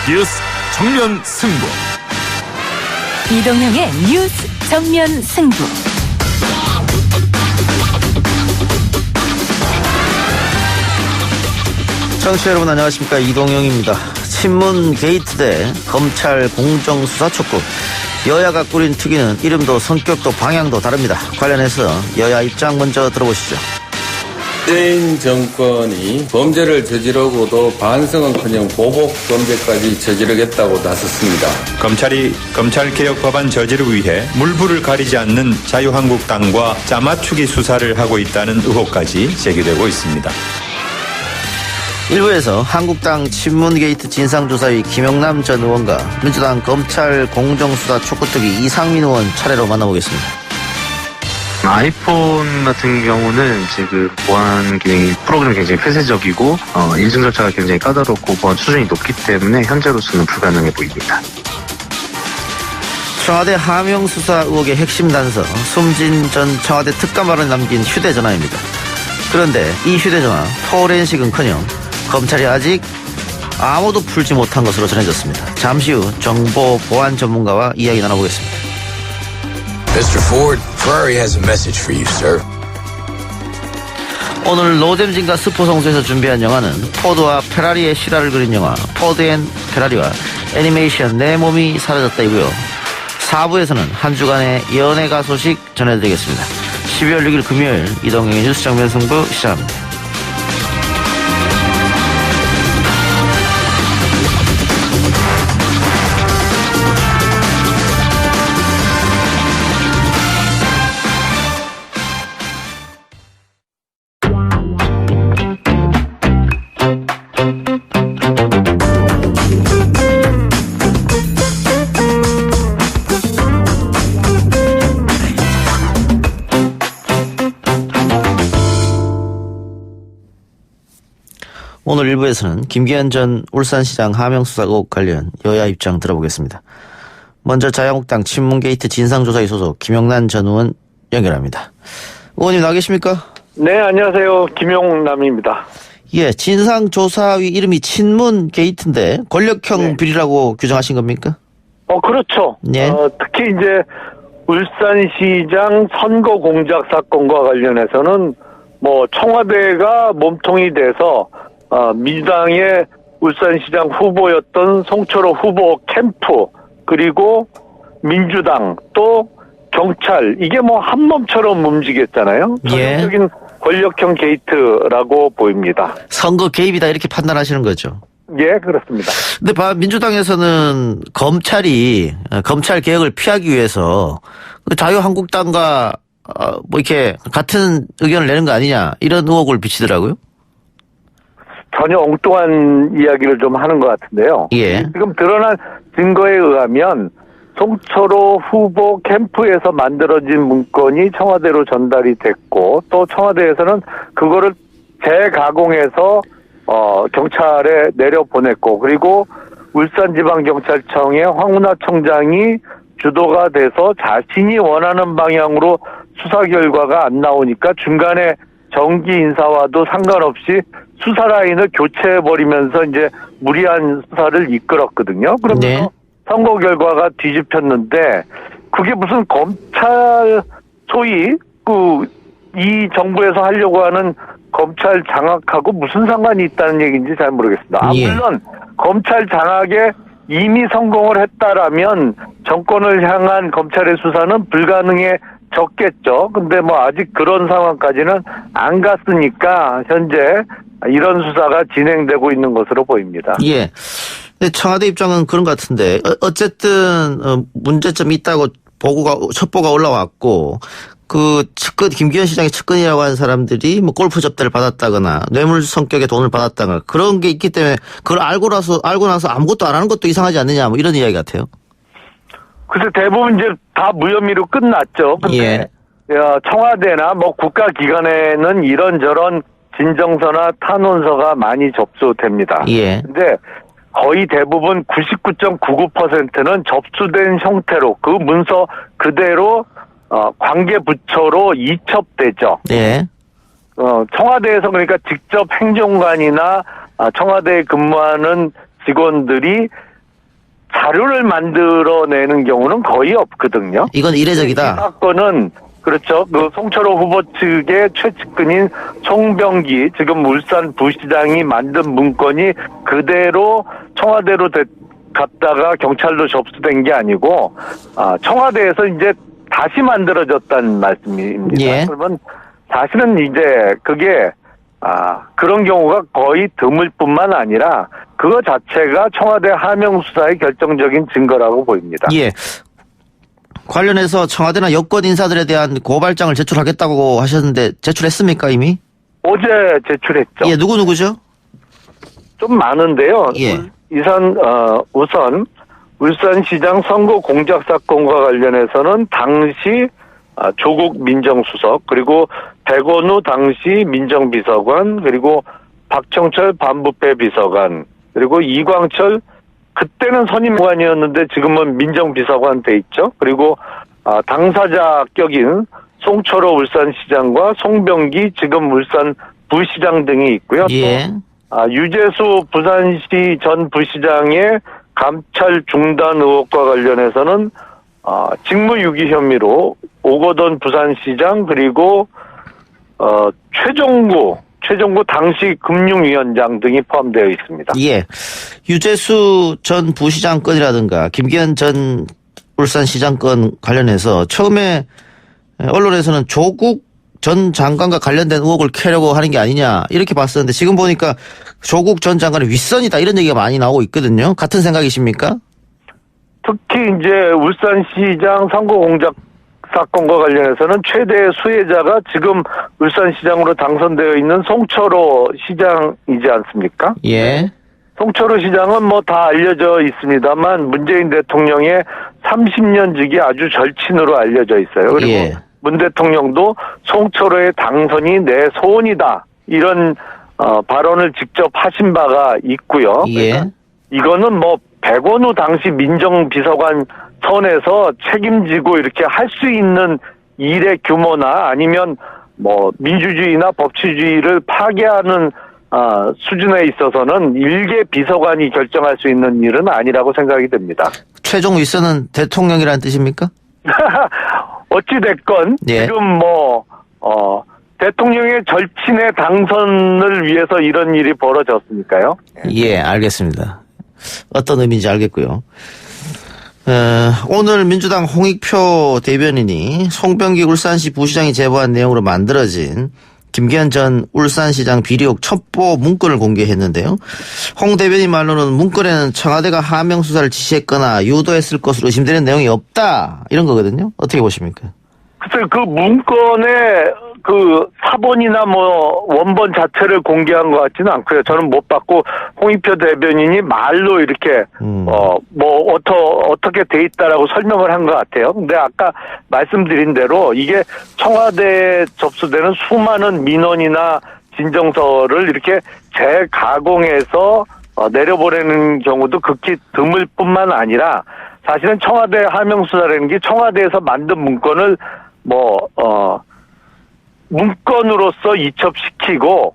뉴스 정면 승부. 이동형의 뉴스 정면 승부. 청취자 여러분 안녕하십니까, 이동형입니다. 친문 게이트 대 검찰 공정수사 촉구. 여야가 꾸린 특위는 이름도 성격도 방향도 다릅니다. 관련해서 여야 입장 먼저 들어보시죠. 문재인 정권이 범죄를 저지르고도 반성은커녕 보복 범죄까지 저지르겠다고 나섰습니다. 검찰이 검찰개혁 법안 저지를 위해 물불을 가리지 않는 자유한국당과 짜맞추기 수사를 하고 있다는 의혹까지 제기되고 있습니다. 일부에서 한국당 친문게이트 진상조사위 김영남 전 의원과 민주당 검찰 공정수사 촉구특위 이상민 의원 차례로 만나보겠습니다. 아이폰 같은 경우는 이제 그 보안 기능이 프로그램이 굉장히 폐쇄적이고 인증 절차가 굉장히 까다롭고 보안 수준이 높기 때문에 현재로서는 불가능해 보입니다. 청와대 하명 수사 의혹의 핵심 단서, 숨진 전 청와대 특감반을 남긴 휴대전화입니다. 그런데 이 휴대전화 포렌식은커녕 검찰이 아직 아무도 풀지 못한 것으로 전해졌습니다. 잠시 후 정보 보안 전문가와 이야기 나눠보겠습니다. Mr. Ford, Ferrari has a message for you, sir. 오늘 노잼진과 스포성수에서 준비한 영화는 포드와 페라리의 실화를 그린 영화 포드 앤 페라리와 애니메이션 내 몸이 사라졌다이고요. 4부에서는 한 주간의 연예가 소식 전해드리겠습니다. 12월 6일 금요일 이동형의 뉴스 정면 승부 시작합니다. 오늘 1부에서는 김기현 전 울산시장 하명수사 의혹 관련 여야 입장 들어보겠습니다. 먼저 자유한국당 친문게이트 진상조사위 소속 김영남 전 의원 연결합니다. 의원님 나와 계십니까? 네, 안녕하세요. 김영남입니다. 예, 진상조사위 이름이 친문게이트인데 권력형 네. 비리라고 규정하신 겁니까? 그렇죠. 네. 특히 이제 울산시장 선거 공작 사건과 관련해서는 뭐 청와대가 몸통이 돼서 민주당의 울산시장 후보였던 송철호 후보 캠프, 그리고 민주당 또 경찰, 이게 뭐 한 몸처럼 움직였잖아요. 예. 전형적인 권력형 게이트라고 보입니다. 선거 개입이다 이렇게 판단하시는 거죠? 예, 그렇습니다. 근데 민주당에서는 검찰이 검찰 개혁을 피하기 위해서 자유한국당과 뭐 이렇게 같은 의견을 내는 거 아니냐 이런 의혹을 비치더라고요. 전혀 엉뚱한 이야기를 좀 하는 것 같은데요. 예. 지금 드러난 증거에 의하면 송철호 후보 캠프에서 만들어진 문건이 청와대로 전달이 됐고, 또 청와대에서는 그거를 재가공해서 경찰에 내려보냈고, 그리고 울산지방경찰청의 황운하 청장이 주도가 돼서 자신이 원하는 방향으로 수사 결과가 안 나오니까 중간에 정기 인사와도 상관없이 수사 라인을 교체해버리면서 이제 무리한 수사를 이끌었거든요. 그러면서 네. 선거 결과가 뒤집혔는데, 그게 무슨 검찰 소위 이 정부에서 하려고 하는 검찰 장악하고 무슨 상관이 있다는 얘기인지 잘 모르겠습니다. 예. 물론 검찰 장악에 이미 성공을 했다라면 정권을 향한 검찰의 수사는 불가능해졌겠죠. 근데 뭐 아직 그런 상황까지는 안 갔으니까 현재 이런 수사가 진행되고 있는 것으로 보입니다. 예. 근데 청와대 입장은 그런 것 같은데, 어쨌든 문제점이 있다고 첩보가 올라왔고, 그 측근, 김기현 시장의 측근이라고 하는 사람들이 뭐 골프 접대를 받았다거나 뇌물 성격의 돈을 받았다거나 그런 게 있기 때문에 그걸 알고 나서 아무것도 안 하는 것도 이상하지 않느냐, 뭐 이런 이야기 같아요. 글쎄, 대부분 이제 다 무혐의로 끝났죠. 근데 예. 청와대나 뭐 국가기관에는 이런저런 진정서나 탄원서가 많이 접수됩니다. 예. 근데 거의 대부분 99.99%는 접수된 형태로 그 문서 그대로 관계 부처로 이첩되죠. 네. 청와대에서 그러니까 직접 행정관이나 청와대에 근무하는 직원들이 자료를 만들어내는 경우는 거의 없거든요. 이건 이 이례적이다. 사건은 그렇죠. 그 송철호 후보 측의 최측근인 송병기 지금 울산 부시장이 만든 문건이 그대로 청와대로 갔다가 경찰로 접수된 게 아니고 청와대에서 이제 다시 만들어졌다는 말씀입니다. 예. 그러면 사실은 이제 그게 그런 경우가 거의 드물 뿐만 아니라 그거 자체가 청와대 하명 수사의 결정적인 증거라고 보입니다. 예. 관련해서 청와대나 여권 인사들에 대한 고발장을 제출하겠다고 하셨는데 제출했습니까 이미? 어제 제출했죠. 예, 누구죠? 좀 많은데요. 예. 우선 울산시장 선거 공작 사건과 관련해서는 당시 조국 민정수석 그리고 백원우 당시 민정비서관 그리고 박청철 반부패 비서관 그리고 이광철 그때는 선임관이었는데 지금은 민정비서관 돼 있죠. 그리고 당사자격인 송철호 울산시장과 송병기 지금 울산 부시장 등이 있고요. 예. 또 유재수 부산시 전 부시장의 감찰 중단 의혹과 관련해서는 직무유기 혐의로 오거돈 부산시장 그리고 최종구 당시 금융위원장 등이 포함되어 있습니다. 예. 유재수 전 부시장 건이라든가 김기현 전 울산시장 건 관련해서 처음에 언론에서는 조국 전 장관과 관련된 의혹을 캐려고 하는 게 아니냐 이렇게 봤었는데 지금 보니까 조국 전 장관의 윗선이다 이런 얘기가 많이 나오고 있거든요. 같은 생각이십니까? 특히 이제 울산시장 선거 공작 사건과 관련해서는 최대 수혜자가 지금 울산시장으로 당선되어 있는 송철호 시장이지 않습니까? 예. 송철호 시장은 뭐 다 알려져 있습니다만 문재인 대통령의 30년 지기 아주 절친으로 알려져 있어요. 그리고 예. 문 대통령도 송철호의 당선이 내 소원이다 이런 발언을 직접 하신 바가 있고요. 예. 이거는 뭐 백원우 당시 민정비서관 선에서 책임지고 이렇게 할 수 있는 일의 규모나 아니면 뭐 민주주의나 법치주의를 파괴하는 수준에 있어서는 일개 비서관이 결정할 수 있는 일은 아니라고 생각이 됩니다. 최종 윗선은 대통령이라는 뜻입니까? 어찌됐건 예. 지금 대통령의 절친의 당선을 위해서 이런 일이 벌어졌으니까요. 예, 알겠습니다. 어떤 의미인지 알겠고요. 오늘 민주당 홍익표 대변인이 송병기 울산시 부시장이 제보한 내용으로 만들어진 김기현 전 울산시장 비리의혹 첩보 문건을 공개했는데요. 홍 대변인 말로는 문건에는 청와대가 하명 수사를 지시했거나 유도했을 것으로 의심되는 내용이 없다 이런 거거든요. 어떻게 보십니까? 글쎄요, 그 문건에 그 사본이나 뭐 원본 자체를 공개한 것 같지는 않고요. 저는 못 봤고 홍익표 대변인이 말로 이렇게 어떻게 돼 있다라고 설명을 한 것 같아요. 근데 아까 말씀드린 대로 이게 청와대에 접수되는 수많은 민원이나 진정서를 이렇게 재가공해서 내려보내는 경우도 극히 드물 뿐만 아니라 사실은 청와대 하명 수사라는 게 청와대에서 만든 문건을 문건으로서 이첩시키고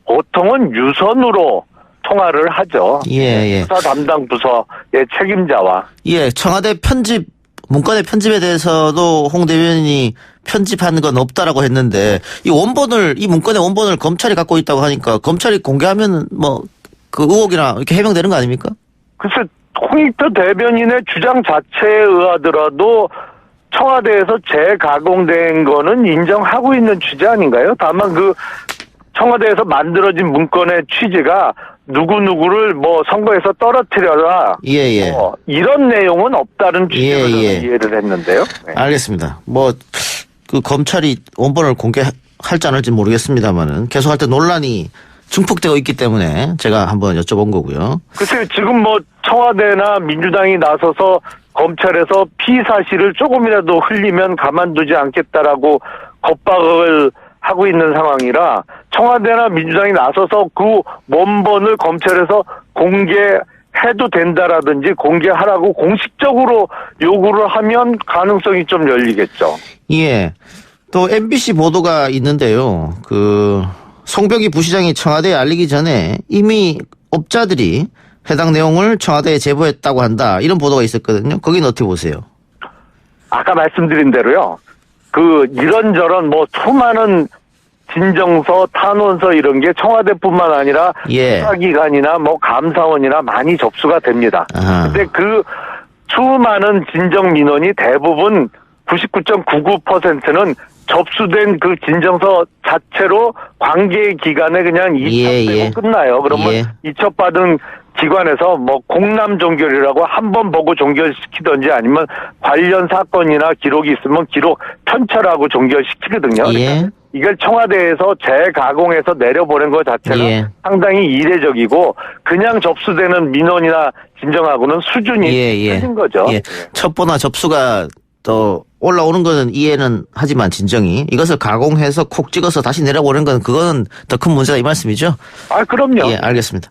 보통은 유선으로 통화를 하죠. 예. 수사 담당 부서의 책임자와. 예, 청와대 문건의 편집에 대해서도 홍 대변인이 편집한 건 없다라고 했는데 이 문건의 원본을 검찰이 갖고 있다고 하니까 검찰이 공개하면 그 의혹이나 이렇게 해명되는 거 아닙니까? 글쎄, 홍익표 대변인의 주장 자체에 의하더라도 청와대에서 재가공된 거는 인정하고 있는 취지 아닌가요? 다만 그 청와대에서 만들어진 문건의 취지가 누구누구를 선거에서 떨어뜨려라. 예. 이런 내용은 없다는 취지로 저는 예. 이해를 했는데요. 네. 알겠습니다. 그 검찰이 원본을 공개할지 안 할지 모르겠습니다만은 계속할 때 논란이 증폭되고 있기 때문에 제가 한번 여쭤본 거고요. 글쎄요, 지금 청와대나 민주당이 나서서 검찰에서 피의 사실을 조금이라도 흘리면 가만두지 않겠다라고 겁박을 하고 있는 상황이라 청와대나 민주당이 나서서 그 원본을 검찰에서 공개해도 된다라든지 공개하라고 공식적으로 요구를 하면 가능성이 좀 열리겠죠. 예. 또 MBC 보도가 있는데요. 송병기 부시장이 청와대에 알리기 전에 이미 업자들이 해당 내용을 청와대에 제보했다고 한다. 이런 보도가 있었거든요. 거기는 어떻게 보세요? 아까 말씀드린 대로요. 이런저런 수많은 진정서, 탄원서 이런 게 청와대뿐만 아니라 예. 수사기관이나 감사원이나 많이 접수가 됩니다. 근데 그 수많은 진정 민원이 대부분 99.99%는 접수된 그 진정서 자체로 관계 기관에 그냥 이첩되고 끝나요. 그러면 이첩받은 기관에서 공람 종결이라고 한 번 보고 종결시키든지 아니면 관련 사건이나 기록이 있으면 기록 편철하고 종결시키거든요. 그러니까 이걸 청와대에서 재가공해서 내려보낸 것 자체는 상당히 이례적이고 그냥 접수되는 민원이나 진정하고는 수준이 틀린 거죠. 첩보나 접수가 또 올라오는 거는 이해는 하지만 진정이 이것을 가공해서 콕 찍어서 다시 내려보낸 건 그거는 더 큰 문제다 이 말씀이죠? 아, 그럼요. 예, 알겠습니다.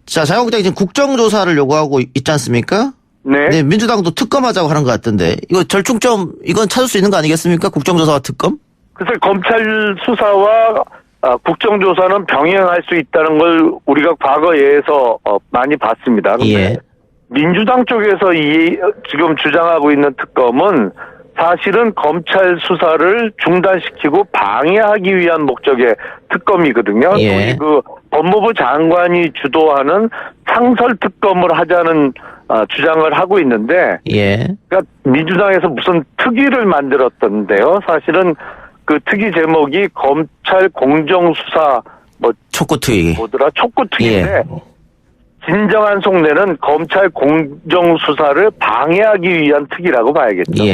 자, 자유한국당이 지금 국정조사를 요구하고 있지 않습니까? 네. 민주당도 특검하자고 하는 것 같던데 이거 절충점 이건 찾을 수 있는 거 아니겠습니까? 국정조사와 특검? 글쎄 검찰 수사와 국정조사는 병행할 수 있다는 걸 우리가 과거에서 많이 봤습니다. 근데 민주당 쪽에서 지금 주장하고 있는 특검은 사실은 검찰 수사를 중단시키고 방해하기 위한 목적의 특검이거든요. 우리 법무부 장관이 주도하는 상설 특검을 하자는 주장을 하고 있는데, 그러니까 민주당에서 무슨 특위를 만들었던데요. 사실은 그 특위 제목이 검찰 공정수사 촉구특위. 촉구특위인데. 진정한 속내는 검찰 공정수사를 방해하기 위한 특위라고 봐야겠죠.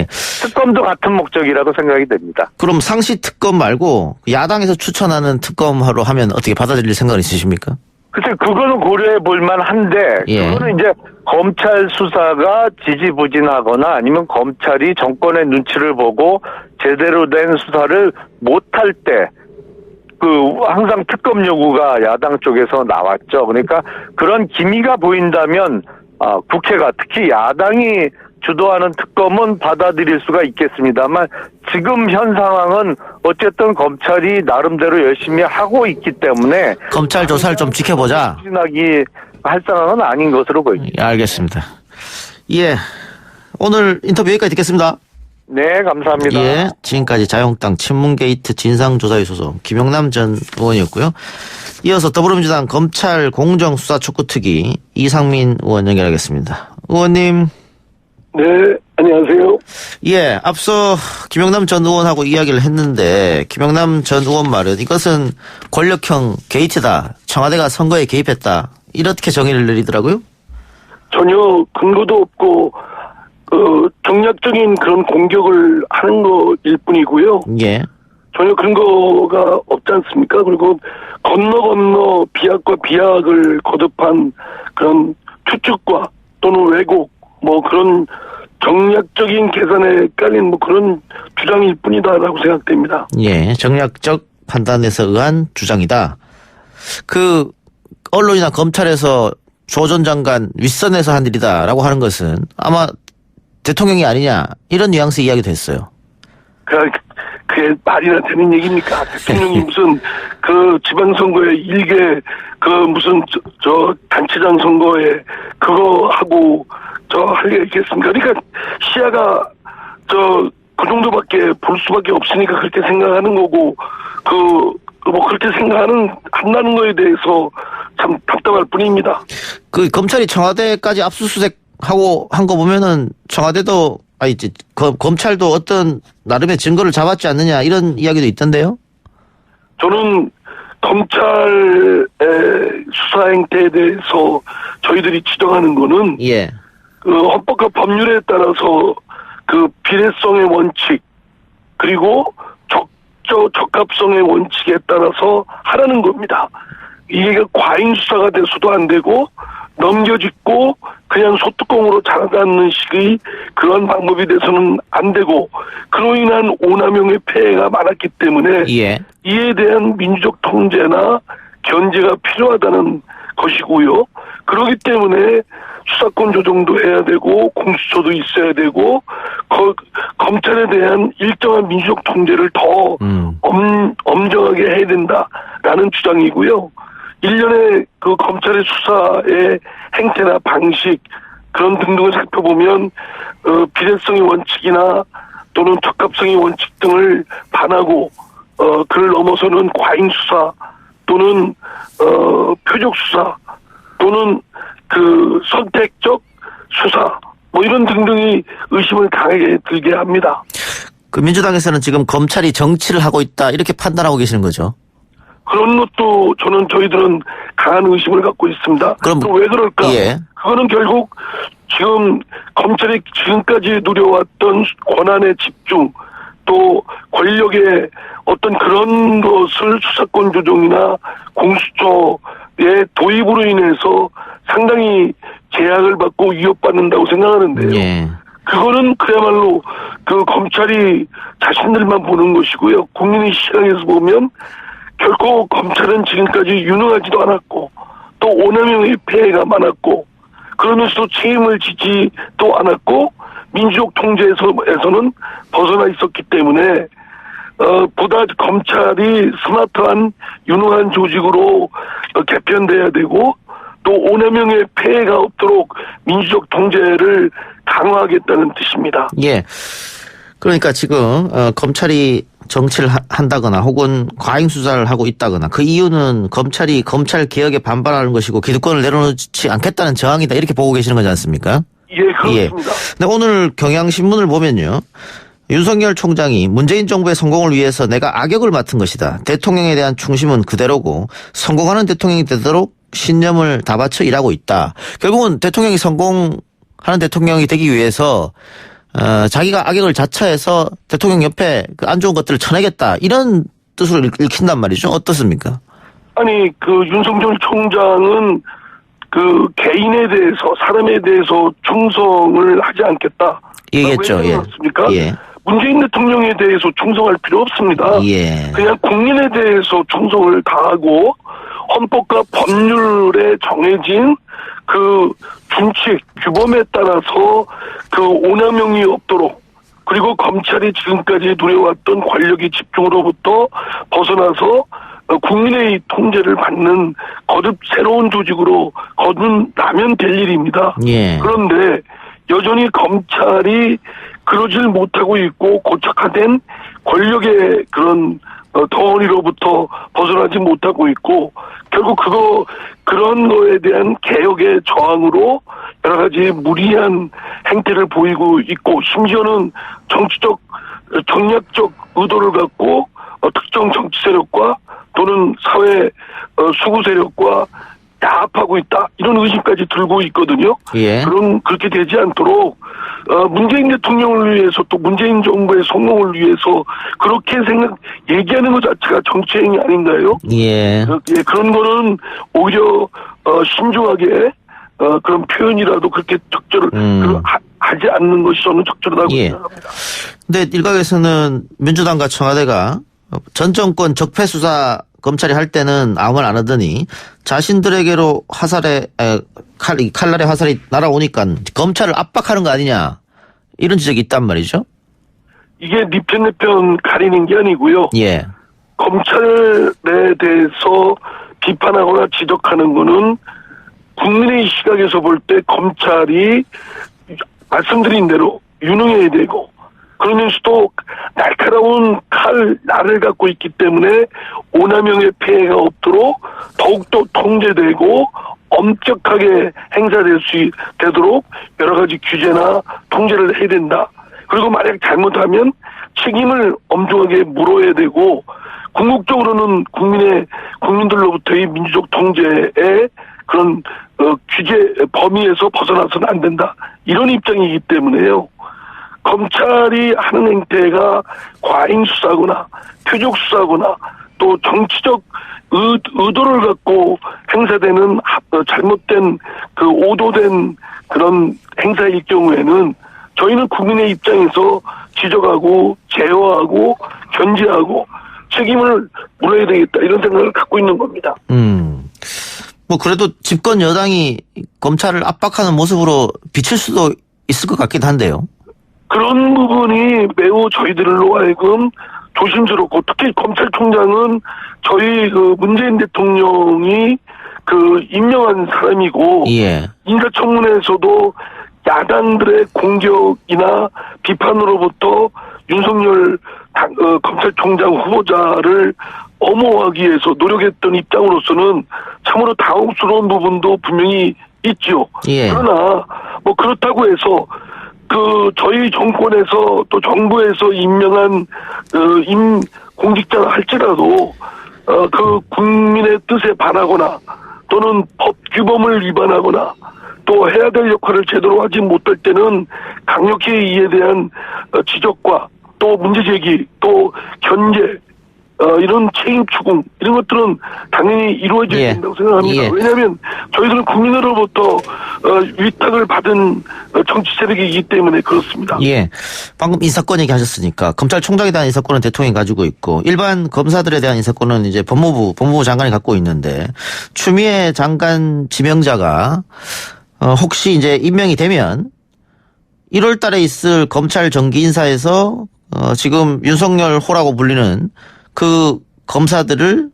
특검도 같은 목적이라고 생각이 됩니다. 그럼 상시 특검 말고 야당에서 추천하는 특검으로 하면 어떻게 받아들일 생각은 있으십니까? 글쎄 그거는 고려해 볼 만한데 그거는 이제 검찰 수사가 지지부진하거나 아니면 검찰이 정권의 눈치를 보고 제대로 된 수사를 못할 때 항상 특검 요구가 야당 쪽에서 나왔죠. 그러니까 그런 기미가 보인다면, 국회가 특히 야당이 주도하는 특검은 받아들일 수가 있겠습니다만, 지금 현 상황은 어쨌든 검찰이 나름대로 열심히 하고 있기 때문에. 검찰 조사를 좀 지켜보자. 추진하기 할 상황은 아닌 것으로 보입니다. 알겠습니다. 오늘 인터뷰 여기까지 듣겠습니다. 네, 감사합니다. 지금까지 자유한국당 친문게이트 진상조사위 소속 김영남 전 의원이었고요. 이어서 더불어민주당 검찰 공정수사 촉구특위 이상민 의원 연결하겠습니다. 의원님. 네, 안녕하세요. 앞서 김영남 전 의원하고 이야기를 했는데 김영남 전 의원 말은 이것은 권력형 게이트다. 청와대가 선거에 개입했다. 이렇게 정의를 내리더라고요. 전혀 근거도 없고 정략적인 그런 공격을 하는 거일 뿐이고요. 전혀 근거가 없지 않습니까? 그리고 건너 비약과 비약을 거듭한 그런 추측과 또는 왜곡, 그런 정략적인 계산에 깔린 그런 주장일 뿐이다라고 생각됩니다. 정략적 판단에서 의한 주장이다. 언론이나 검찰에서 조 전 장관 윗선에서 한 일이다라고 하는 것은 아마 대통령이 아니냐 이런 뉘앙스 이야기도 했어요. 그게 말이나 되는 얘기입니까? 대통령이 무슨 지방선거에 일개 무슨 단체장 선거에 그거 하고 할 게 있겠습니까? 그러니까 시야가 그 정도밖에 볼 수밖에 없으니까 그렇게 생각하는 거고 그렇게 한다는 거에 대해서 참 답답할 뿐입니다. 검찰이 청와대까지 압수수색하고 한 거 보면은 청와대도 검찰도 어떤 나름의 증거를 잡았지 않느냐 이런 이야기도 있던데요. 저는 검찰의 수사 행태에 대해서 저희들이 지적하는 거는 헌법과 법률에 따라서 비례성의 원칙 그리고 적합성의 원칙에 따라서 하라는 겁니다. 이게 과잉 수사가 돼서도 안 되고 넘겨짚고 그냥 소뚜껑으로 자라다는 식의 그런 방법이 돼서는 안 되고 그로 인한 오남용의 폐해가 많았기 때문에 이에 대한 민주적 통제나 견제가 필요하다는 것이고요. 그렇기 때문에 수사권 조정도 해야 되고 공수처도 있어야 되고 검찰에 대한 일정한 민주적 통제를 더 엄정하게 해야 된다라는 주장이고요. 일련의 그 검찰의 수사의 행태나 방식 그런 등등을 살펴보면 비례성의 원칙이나 또는 적합성의 원칙 등을 반하고 그를 넘어서는 과잉 수사 또는 표적 수사 또는 그 선택적 수사 뭐 이런 등등이 의심을 강하게 들게 합니다. 그 민주당에서는 지금 검찰이 정치를 하고 있다 이렇게 판단하고 계시는 거죠? 그런 것도 저희들은 강한 의심을 갖고 있습니다. 그럼 또 왜 그럴까? 예. 그거는 결국 지금 검찰이 지금까지 누려왔던 권한의 집중 또 권력의 어떤 그런 것을 수사권 조정이나 공수처의 도입으로 인해서 상당히 제약을 받고 위협받는다고 생각하는데요. 예. 그거는 그야말로 그 검찰이 자신들만 보는 것이고요. 국민의 시각에서 보면 결코 검찰은 지금까지 유능하지도 않았고 또 오남용의 폐해가 많았고 그러면서도 책임을 지지도 않았고 민주적 통제에서는 벗어나 있었기 때문에 보다 검찰이 스마트한 유능한 조직으로 개편돼야 되고 또 오남용의 폐해가 없도록 민주적 통제를 강화하겠다는 뜻입니다. 예. 그러니까 지금 검찰이 정치를 한다거나 혹은 과잉 수사를 하고 있다거나 그 이유는 검찰이 검찰 개혁에 반발하는 것이고 기득권을 내려놓지 않겠다는 저항이다 이렇게 보고 계시는 거지 않습니까? 예, 그렇습니다. 예. 근데 오늘 경향신문을 보면요. 윤석열 총장이 문재인 정부의 성공을 위해서 내가 악역을 맡은 것이다. 대통령에 대한 충심은 그대로고 성공하는 대통령이 되도록 신념을 다 바쳐 일하고 있다. 결국은 대통령이 성공하는 대통령이 되기 위해서 자기가 악역을 자처해서 대통령 옆에 그 안 좋은 것들을 쳐내겠다 이런 뜻으로 읽힌단 말이죠. 어떻습니까? 아니 그 윤석열 총장은 그 개인에 대해서 사람에 대해서 충성을 하지 않겠다. 얘기했죠. 왜 그렇습니까? 예. 문재인 대통령에 대해서 충성할 필요 없습니다. 예. 그냥 국민에 대해서 충성을 다하고 헌법과 법률에 정해진 그 준칙, 규범에 따라서 그 오남용이 없도록 그리고 검찰이 지금까지 누려왔던 권력의 집중으로부터 벗어나서 국민의 통제를 받는 거듭 새로운 조직으로 거듭나면 될 일입니다. 예. 그런데 여전히 검찰이 그러질 못하고 있고 고착화된 권력의 그런 덩어리로부터 벗어나지 못하고 있고 결국 그런 거에 대한 개혁의 저항으로 여러 가지 무리한 행태를 보이고 있고 심지어는 정치적 정략적 의도를 갖고 특정 정치 세력과 또는 사회 수구 세력과 야합하고 있다 이런 의심까지 들고 있거든요. 예. 그렇게 되지 않도록 문재인 대통령을 위해서 또 문재인 정부의 성공을 위해서 그렇게 얘기하는 것 자체가 정치행위 아닌가요? 예. 예, 그런 거는 오히려 신중하게 그런 표현이라도 그렇게 적절을 하지 않는 것이 저는 적절하다고 생각합니다. 근데 일각에서는 민주당과 청와대가 전 정권 적폐 수사 검찰이 할 때는 아무 말 안 하더니 자신들에게로 칼날의 화살이 날아오니까 검찰을 압박하는 거 아니냐 이런 지적이 있단 말이죠. 이게 네 편 내 편 가리는 게 아니고요. 예. 검찰에 대해서 비판하거나 지적하는 거는 국민의 시각에서 볼 때 검찰이 말씀드린 대로 유능해야 되고 그러면서도 날카로운 날을 갖고 있기 때문에 오남용의 폐해가 없도록 더욱더 통제되고 엄격하게 행사될 수 되도록 여러 가지 규제나 통제를 해야 된다. 그리고 만약 잘못하면 책임을 엄중하게 물어야 되고 궁극적으로는 국민들로부터의 민주적 통제의 그런 규제 범위에서 벗어나서는 안 된다. 이런 입장이기 때문에요. 검찰이 하는 행태가 과잉 수사거나 표적 수사거나 또 정치적 의도를 갖고 행사되는 잘못된 그 오도된 그런 행사일 경우에는 저희는 국민의 입장에서 지적하고 제어하고 견제하고 책임을 물어야 되겠다 이런 생각을 갖고 있는 겁니다. 뭐 그래도 집권 여당이 검찰을 압박하는 모습으로 비칠 수도 있을 것 같긴 한데요. 그런 부분이 매우 저희들로 하여금 조심스럽고 특히 검찰총장은 저희 그 문재인 대통령이 그 임명한 사람이고 예. 인사청문회에서도 야당들의 공격이나 비판으로부터 윤석열 검찰총장 후보자를 엄호하기 위해서 노력했던 입장으로서는 참으로 당혹스러운 부분도 분명히 있죠. 예. 그러나 뭐 그렇다고 해서 그 저희 정권에서 또 정부에서 임명한 공직자라 할지라도 그 국민의 뜻에 반하거나 또는 법 규범을 위반하거나 또 해야 될 역할을 제대로 하지 못할 때는 강력히 이에 대한 지적과 또 문제 제기 또 견제 이런 책임 추궁 이런 것들은 당연히 이루어져야 예. 된다고 생각합니다. 예. 왜냐하면 저희들은 국민으로부터 위탁을 받은 정치 세력이기 때문에 그렇습니다. 예. 방금 인사권 얘기하셨으니까 검찰총장에 대한 인사권은 대통령이 가지고 있고 일반 검사들에 대한 인사권은 이제 법무부 장관이 갖고 있는데 추미애 장관 지명자가 혹시 이제 임명이 되면 1월 달에 있을 검찰 정기 인사에서 지금 윤석열 호라고 불리는 그 검사들을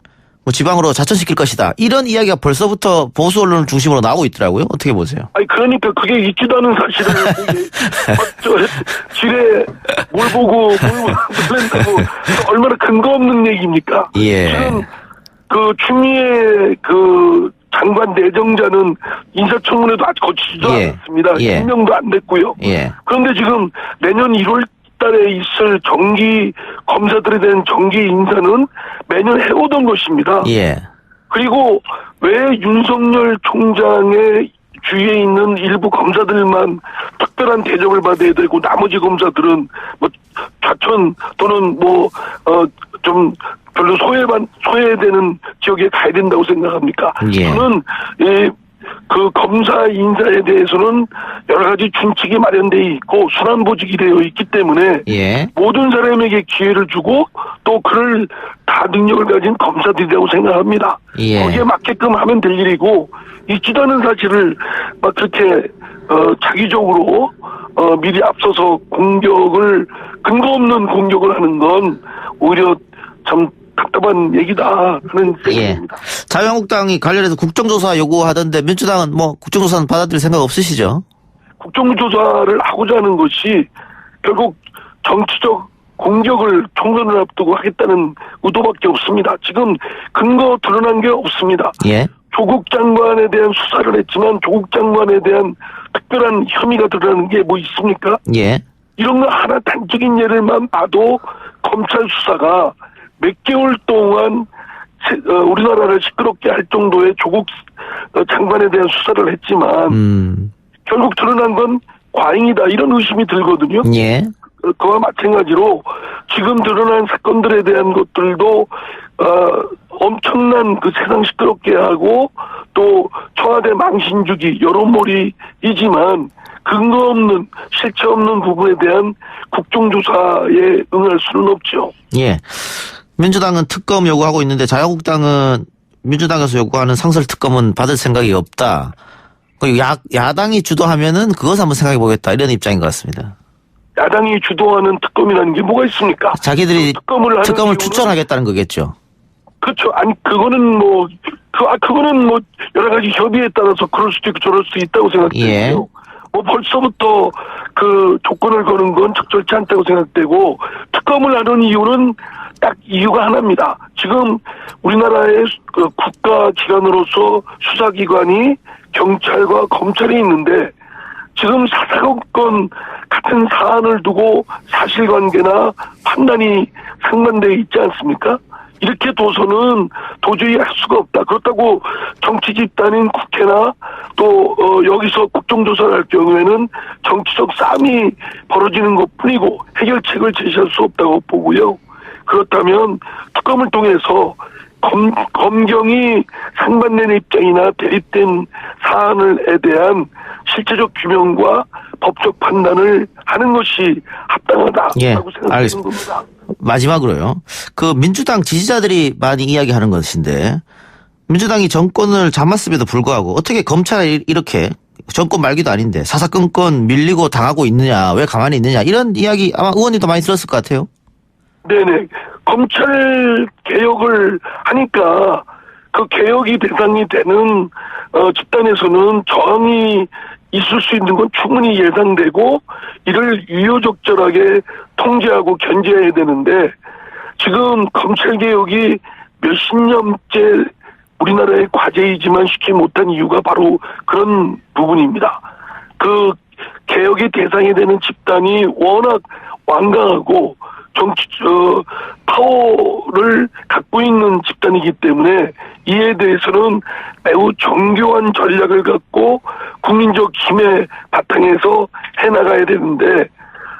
뭐 지방으로 자천시킬 것이다. 이런 이야기가 벌써부터 보수 언론을 중심으로 나오고 있더라고요. 어떻게 보세요? 아니 그러니까 그게 있지도 않은 사실을 지뢰 뭘 보고 놀란다고 얼마나 근거 없는 얘기입니까? 예. 지금 그 추미애 그 장관 내정자는 인사청문회도 아직 거치지도 예. 않았습니다. 예. 임명도 안 됐고요. 예. 그런데 지금 내년 1월 달에 있을 정기 검사들에 대한 정기 인사는 매년 해오던 것입니다. 예. 그리고 왜 윤석열 총장의 주위에 있는 일부 검사들만 특별한 대접을 받아야 되고 나머지 검사들은 뭐 좌천 또는 좀 별로 소외되는 지역에 가야 된다고 생각합니까? 예. 저는 그 검사 인사에 대해서는 여러 가지 준칙이 마련되어 있고 순환보직이 되어 있기 때문에 예. 모든 사람에게 기회를 주고 또 그를 다 능력을 가진 검사들이라고 생각합니다. 예. 거기에 맞게끔 하면 될 일이고 있지도 않은 사실을 막 그렇게 자기적으로 미리 앞서서 근거 없는 공격을 하는 건 오히려 참 답답한 얘기다 하는 생각입니다. 예. 자유한국당이 관련해서 국정조사 요구하던데 민주당은 뭐 국정조사는 받아들일 생각 없으시죠? 국정조사를 하고자 하는 것이 결국 정치적 공격을 총선을 앞두고 하겠다는 의도밖에 없습니다. 지금 근거 드러난 게 없습니다. 예. 조국 장관에 대한 수사를 했지만 조국 장관에 대한 특별한 혐의가 드러나는 게 뭐 있습니까? 예. 이런 거 하나 단적인 예를만 봐도 검찰 수사가 몇 개월 동안 우리나라를 시끄럽게 할 정도의 조국 장관에 대한 수사를 했지만 결국 드러난 건 과잉이다 이런 의심이 들거든요. 예. 그와 마찬가지로 지금 드러난 사건들에 대한 것들도 엄청난 그 세상 시끄럽게 하고 또 청와대 망신주기 여론몰이이지만 근거 없는 실체 없는 부분에 대한 국정조사에 응할 수는 없죠. 예. 민주당은 특검 요구하고 있는데 자유한국당은 민주당에서 요구하는 상설특검은 받을 생각이 없다. 야당이 주도하면은 그것을 한번 생각해 보겠다 이런 입장인 것 같습니다. 야당이 주도하는 특검이라는 게 뭐가 있습니까? 자기들이 특검을 추천하겠다는 거겠죠. 그렇죠. 아니 그거는 그거는 여러 가지 협의에 따라서 그럴 수도 있고 저럴 수도 있다고 생각돼요. 예. 벌써부터 그 조건을 거는 건 적절치 않다고 생각되고 특검을 하는 이유는 딱 이유가 하나입니다. 지금 우리나라의 그 국가기관으로서 수사기관이 경찰과 검찰이 있는데 지금 사사건 같은 사안을 두고 사실관계나 판단이 상반되어 있지 않습니까? 이렇게 둬서는 도저히 할 수가 없다. 그렇다고 정치 집단인 국회나 또 여기서 국정조사를 할 경우에는 정치적 싸움이 벌어지는 것뿐이고 해결책을 제시할 수 없다고 보고요. 그렇다면 특검을 통해서 검경이 상반된 입장이나 대립된 사안에 대한 실체적 규명과 법적 판단을 하는 것이 합당하다고 예, 생각하는 알겠습니다. 겁니다. 마지막으로요. 그 민주당 지지자들이 많이 이야기하는 것인데 민주당이 정권을 잡았음에도 불구하고 어떻게 검찰이 이렇게 정권 말기도 아닌데 사사건건 밀리고 당하고 있느냐 왜 가만히 있느냐 이런 이야기 아마 의원님도 많이 들었을 것 같아요. 네네. 검찰 개혁을 하니까 그 개혁이 대상이 되는 집단에서는 저항이 있을 수 있는 건 충분히 예상되고 이를 유효적절하게 통제하고 견제해야 되는데 지금 검찰 개혁이 몇십 년째 우리나라의 과제이지만 시키지 못한 이유가 바로 그런 부분입니다. 그 개혁의 대상이 되는 집단이 워낙 완강하고 파워를 갖고 있는 집단이기 때문에 이에 대해서는 매우 정교한 전략을 갖고 국민적 힘의 바탕에서 해나가야 되는데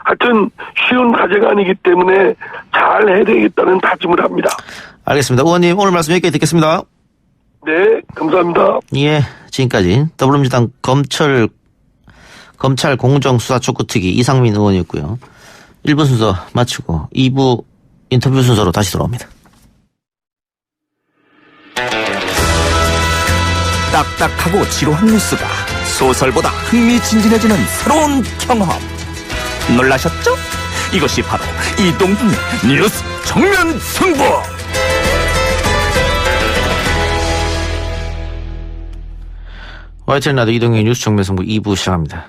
하여튼 쉬운 과제가 아니기 때문에 잘 해야 되겠다는 다짐을 합니다. 알겠습니다. 의원님 오늘 말씀 여기까지 듣겠습니다. 네, 감사합니다. 예, 지금까지 더불어민주당 검찰 공정수사 촉구특위 이상민 의원이었고요. 1부 순서 마치고 2부 인터뷰 순서로 다시 돌아옵니다. 딱딱하고 지루한 뉴스가 소설보다 흥미진진해지는 새로운 경험. 놀라셨죠? 이것이 바로 이동준의 뉴스 정면 승부. YTN 라디오 이동의 뉴스 정면 승부 2부 시작합니다.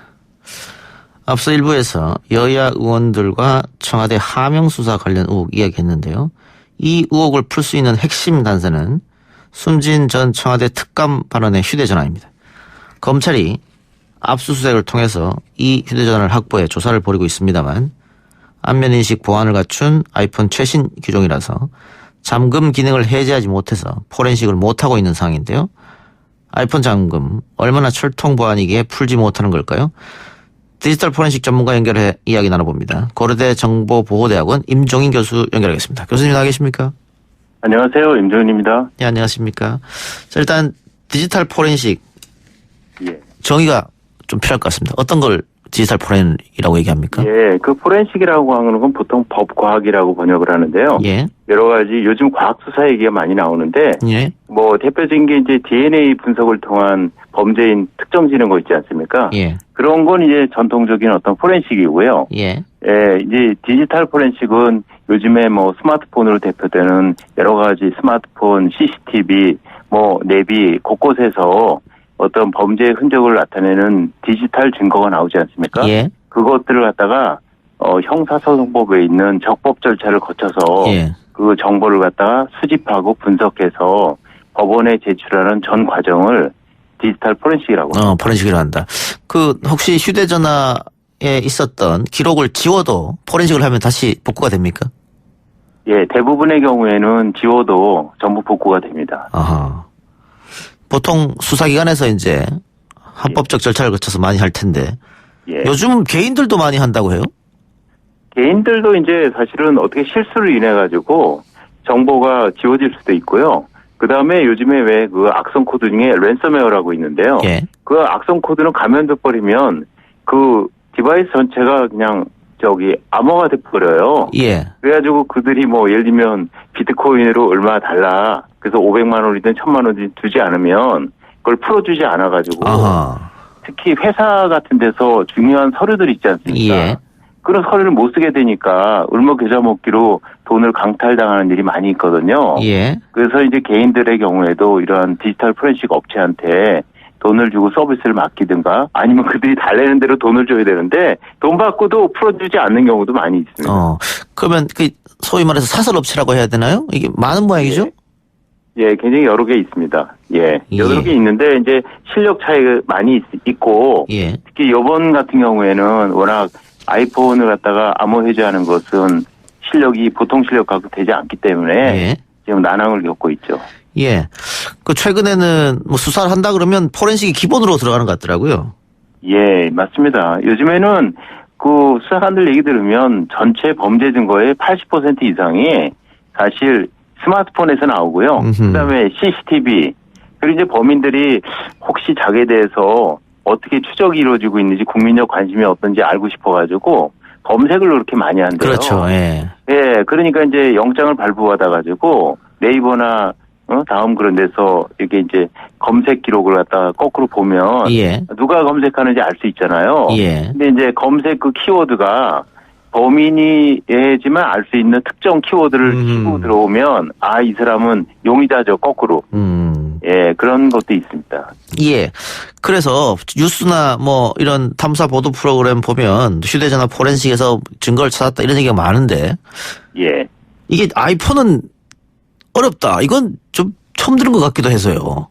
앞서 1부에서 여야 의원들과 청와대 하명 수사 관련 의혹 이야기했는데요. 이 의혹을 풀 수 있는 핵심 단서는 숨진 전 청와대 특감 발언의 휴대전화입니다. 검찰이 압수수색을 통해서 이 휴대전화를 확보해 조사를 벌이고 있습니다만 안면인식 보안을 갖춘 아이폰 최신 기종이라서 잠금 기능을 해제하지 못해서 포렌식을 못하고 있는 상황인데요. 아이폰 잠금 얼마나 철통 보안이기에 풀지 못하는 걸까요? 디지털 포렌식 전문가 연결해 이야기 나눠봅니다. 고려대 정보보호대학원 임종인 교수 연결하겠습니다. 교수님 나와 계십니까? 안녕하세요. 임종인입니다. 네, 안녕하십니까. 자, 일단 디지털 포렌식 예. 정의가 좀 필요할 것 같습니다. 어떤 걸 디지털 포렌이라고 얘기합니까? 예, 그 포렌식이라고 하는 건 보통 법과학이라고 번역을 하는데요. 예. 여러 가지 요즘 과학 수사 얘기가 많이 나오는데, 예. 뭐 대표적인 게 이제 DNA 분석을 통한 범죄인 특정 지는 거 있지 않습니까? 예. 그런 건 이제 전통적인 어떤 포렌식이고요. 예. 예, 이제 디지털 포렌식은 요즘에 뭐 스마트폰으로 대표되는 여러 가지 스마트폰, CCTV, 뭐 내비 곳곳에서 어떤 범죄의 흔적을 나타내는 디지털 증거가 나오지 않습니까? 예. 그것들을 갖다가 형사소송법에 있는 적법 절차를 거쳐서 예. 그 정보를 갖다가 수집하고 분석해서 법원에 제출하는 전 과정을 디지털 포렌식이라고 합니다. 포렌식이라고 한다. 그 혹시 휴대전화에 있었던 기록을 지워도 포렌식을 하면 다시 복구가 됩니까? 예, 대부분의 경우에는 지워도 전부 복구가 됩니다. 아하. 보통 수사기관에서 이제 합법적 절차를 거쳐서 많이 할 텐데 예. 요즘 개인들도 많이 한다고 해요? 개인들도 이제 사실은 어떻게 실수를 인해 가지고 정보가 지워질 수도 있고요. 그 다음에 요즘에 왜 그 악성 코드 중에 랜섬웨어라고 있는데요. 예. 그 악성 코드는 가면 돼버리면 그 디바이스 전체가 그냥 암호가 돼버려요. 예. 그래가지고 그들이 뭐 예를 들면 비트코인으로 얼마 달라. 그래서 500만 원이든 1000만 원이든 두지 않으면 그걸 풀어주지 않아가지고. 아하. 특히 회사 같은 데서 중요한 서류들 있지 않습니까? 예. 그런 서류를 못 쓰게 되니까 을모계좌 먹기로 돈을 강탈당하는 일이 많이 있거든요. 예. 그래서 이제 개인들의 경우에도 이러한 디지털 포렌식 업체한테 돈을 주고 서비스를 맡기든가 아니면 그들이 달래는 대로 돈을 줘야 되는데 돈 받고도 풀어주지 않는 경우도 많이 있습니다. 그러면 그 소위 말해서 사설업체라고 해야 되나요? 이게 많은 모양이죠? 예, 굉장히 여러 개 있습니다. 예, 예. 여러 개 있는데 이제 실력 차이가 많이 있고 예. 특히 이번 같은 경우에는 워낙 아이폰을 갖다가 암호 해제하는 것은 실력이 보통 실력 갖고 되지 않기 때문에 예. 지금 난항을 겪고 있죠. 예. 그 최근에는 뭐 수사를 한다 그러면 포렌식이 기본으로 들어가는 것 같더라고요. 예, 맞습니다. 요즘에는 그 수사관들 얘기 들으면 전체 범죄 증거의 80% 이상이 사실 스마트폰에서 나오고요. 그다음에 CCTV 그리고 이제 범인들이 혹시 자기에 대해서 어떻게 추적이 이루어지고 있는지 국민적 관심이 어떤지 알고 싶어가지고 검색을 그렇게 많이 한대요. 그렇죠. 예. 예, 그러니까 이제 영장을 발부받아가지고 네이버나 다음 그런 데서 이게 이제 검색 기록을 갖다가 거꾸로 보면 예. 누가 검색하는지 알 수 있잖아요. 예. 근데 이제 검색 그 키워드가 범인이지만 알 수 있는 특정 키워드를 치고 들어오면 이 사람은 용의자죠, 거꾸로. 예, 그런 것도 있습니다. 예. 그래서 뉴스나 뭐 이런 탐사 보도 프로그램 보면 휴대전화 포렌식에서 증거를 찾았다 이런 얘기가 많은데. 예. 이게 아이폰은 어렵다. 이건 좀 처음 들은 것 같기도 해서요.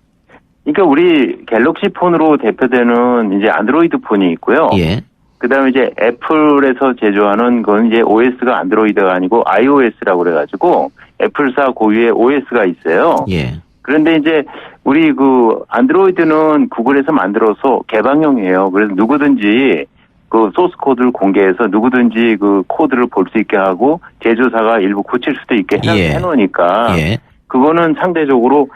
그러니까 우리 갤럭시 폰으로 대표되는 이제 안드로이드 폰이 있고요. 예. 그다음에 이제 애플에서 제조하는 건 이제 OS가 안드로이드가 아니고 iOS라고 그래가지고 애플사 고유의 OS가 있어요. 예. 그런데 이제 우리 그 안드로이드는 구글에서 만들어서 개방형이에요. 그래서 누구든지 그 소스 코드를 공개해서 누구든지 그 코드를 볼 수 있게 하고 제조사가 일부 고칠 수도 있게 해놓으니까 예. 그거는 상대적으로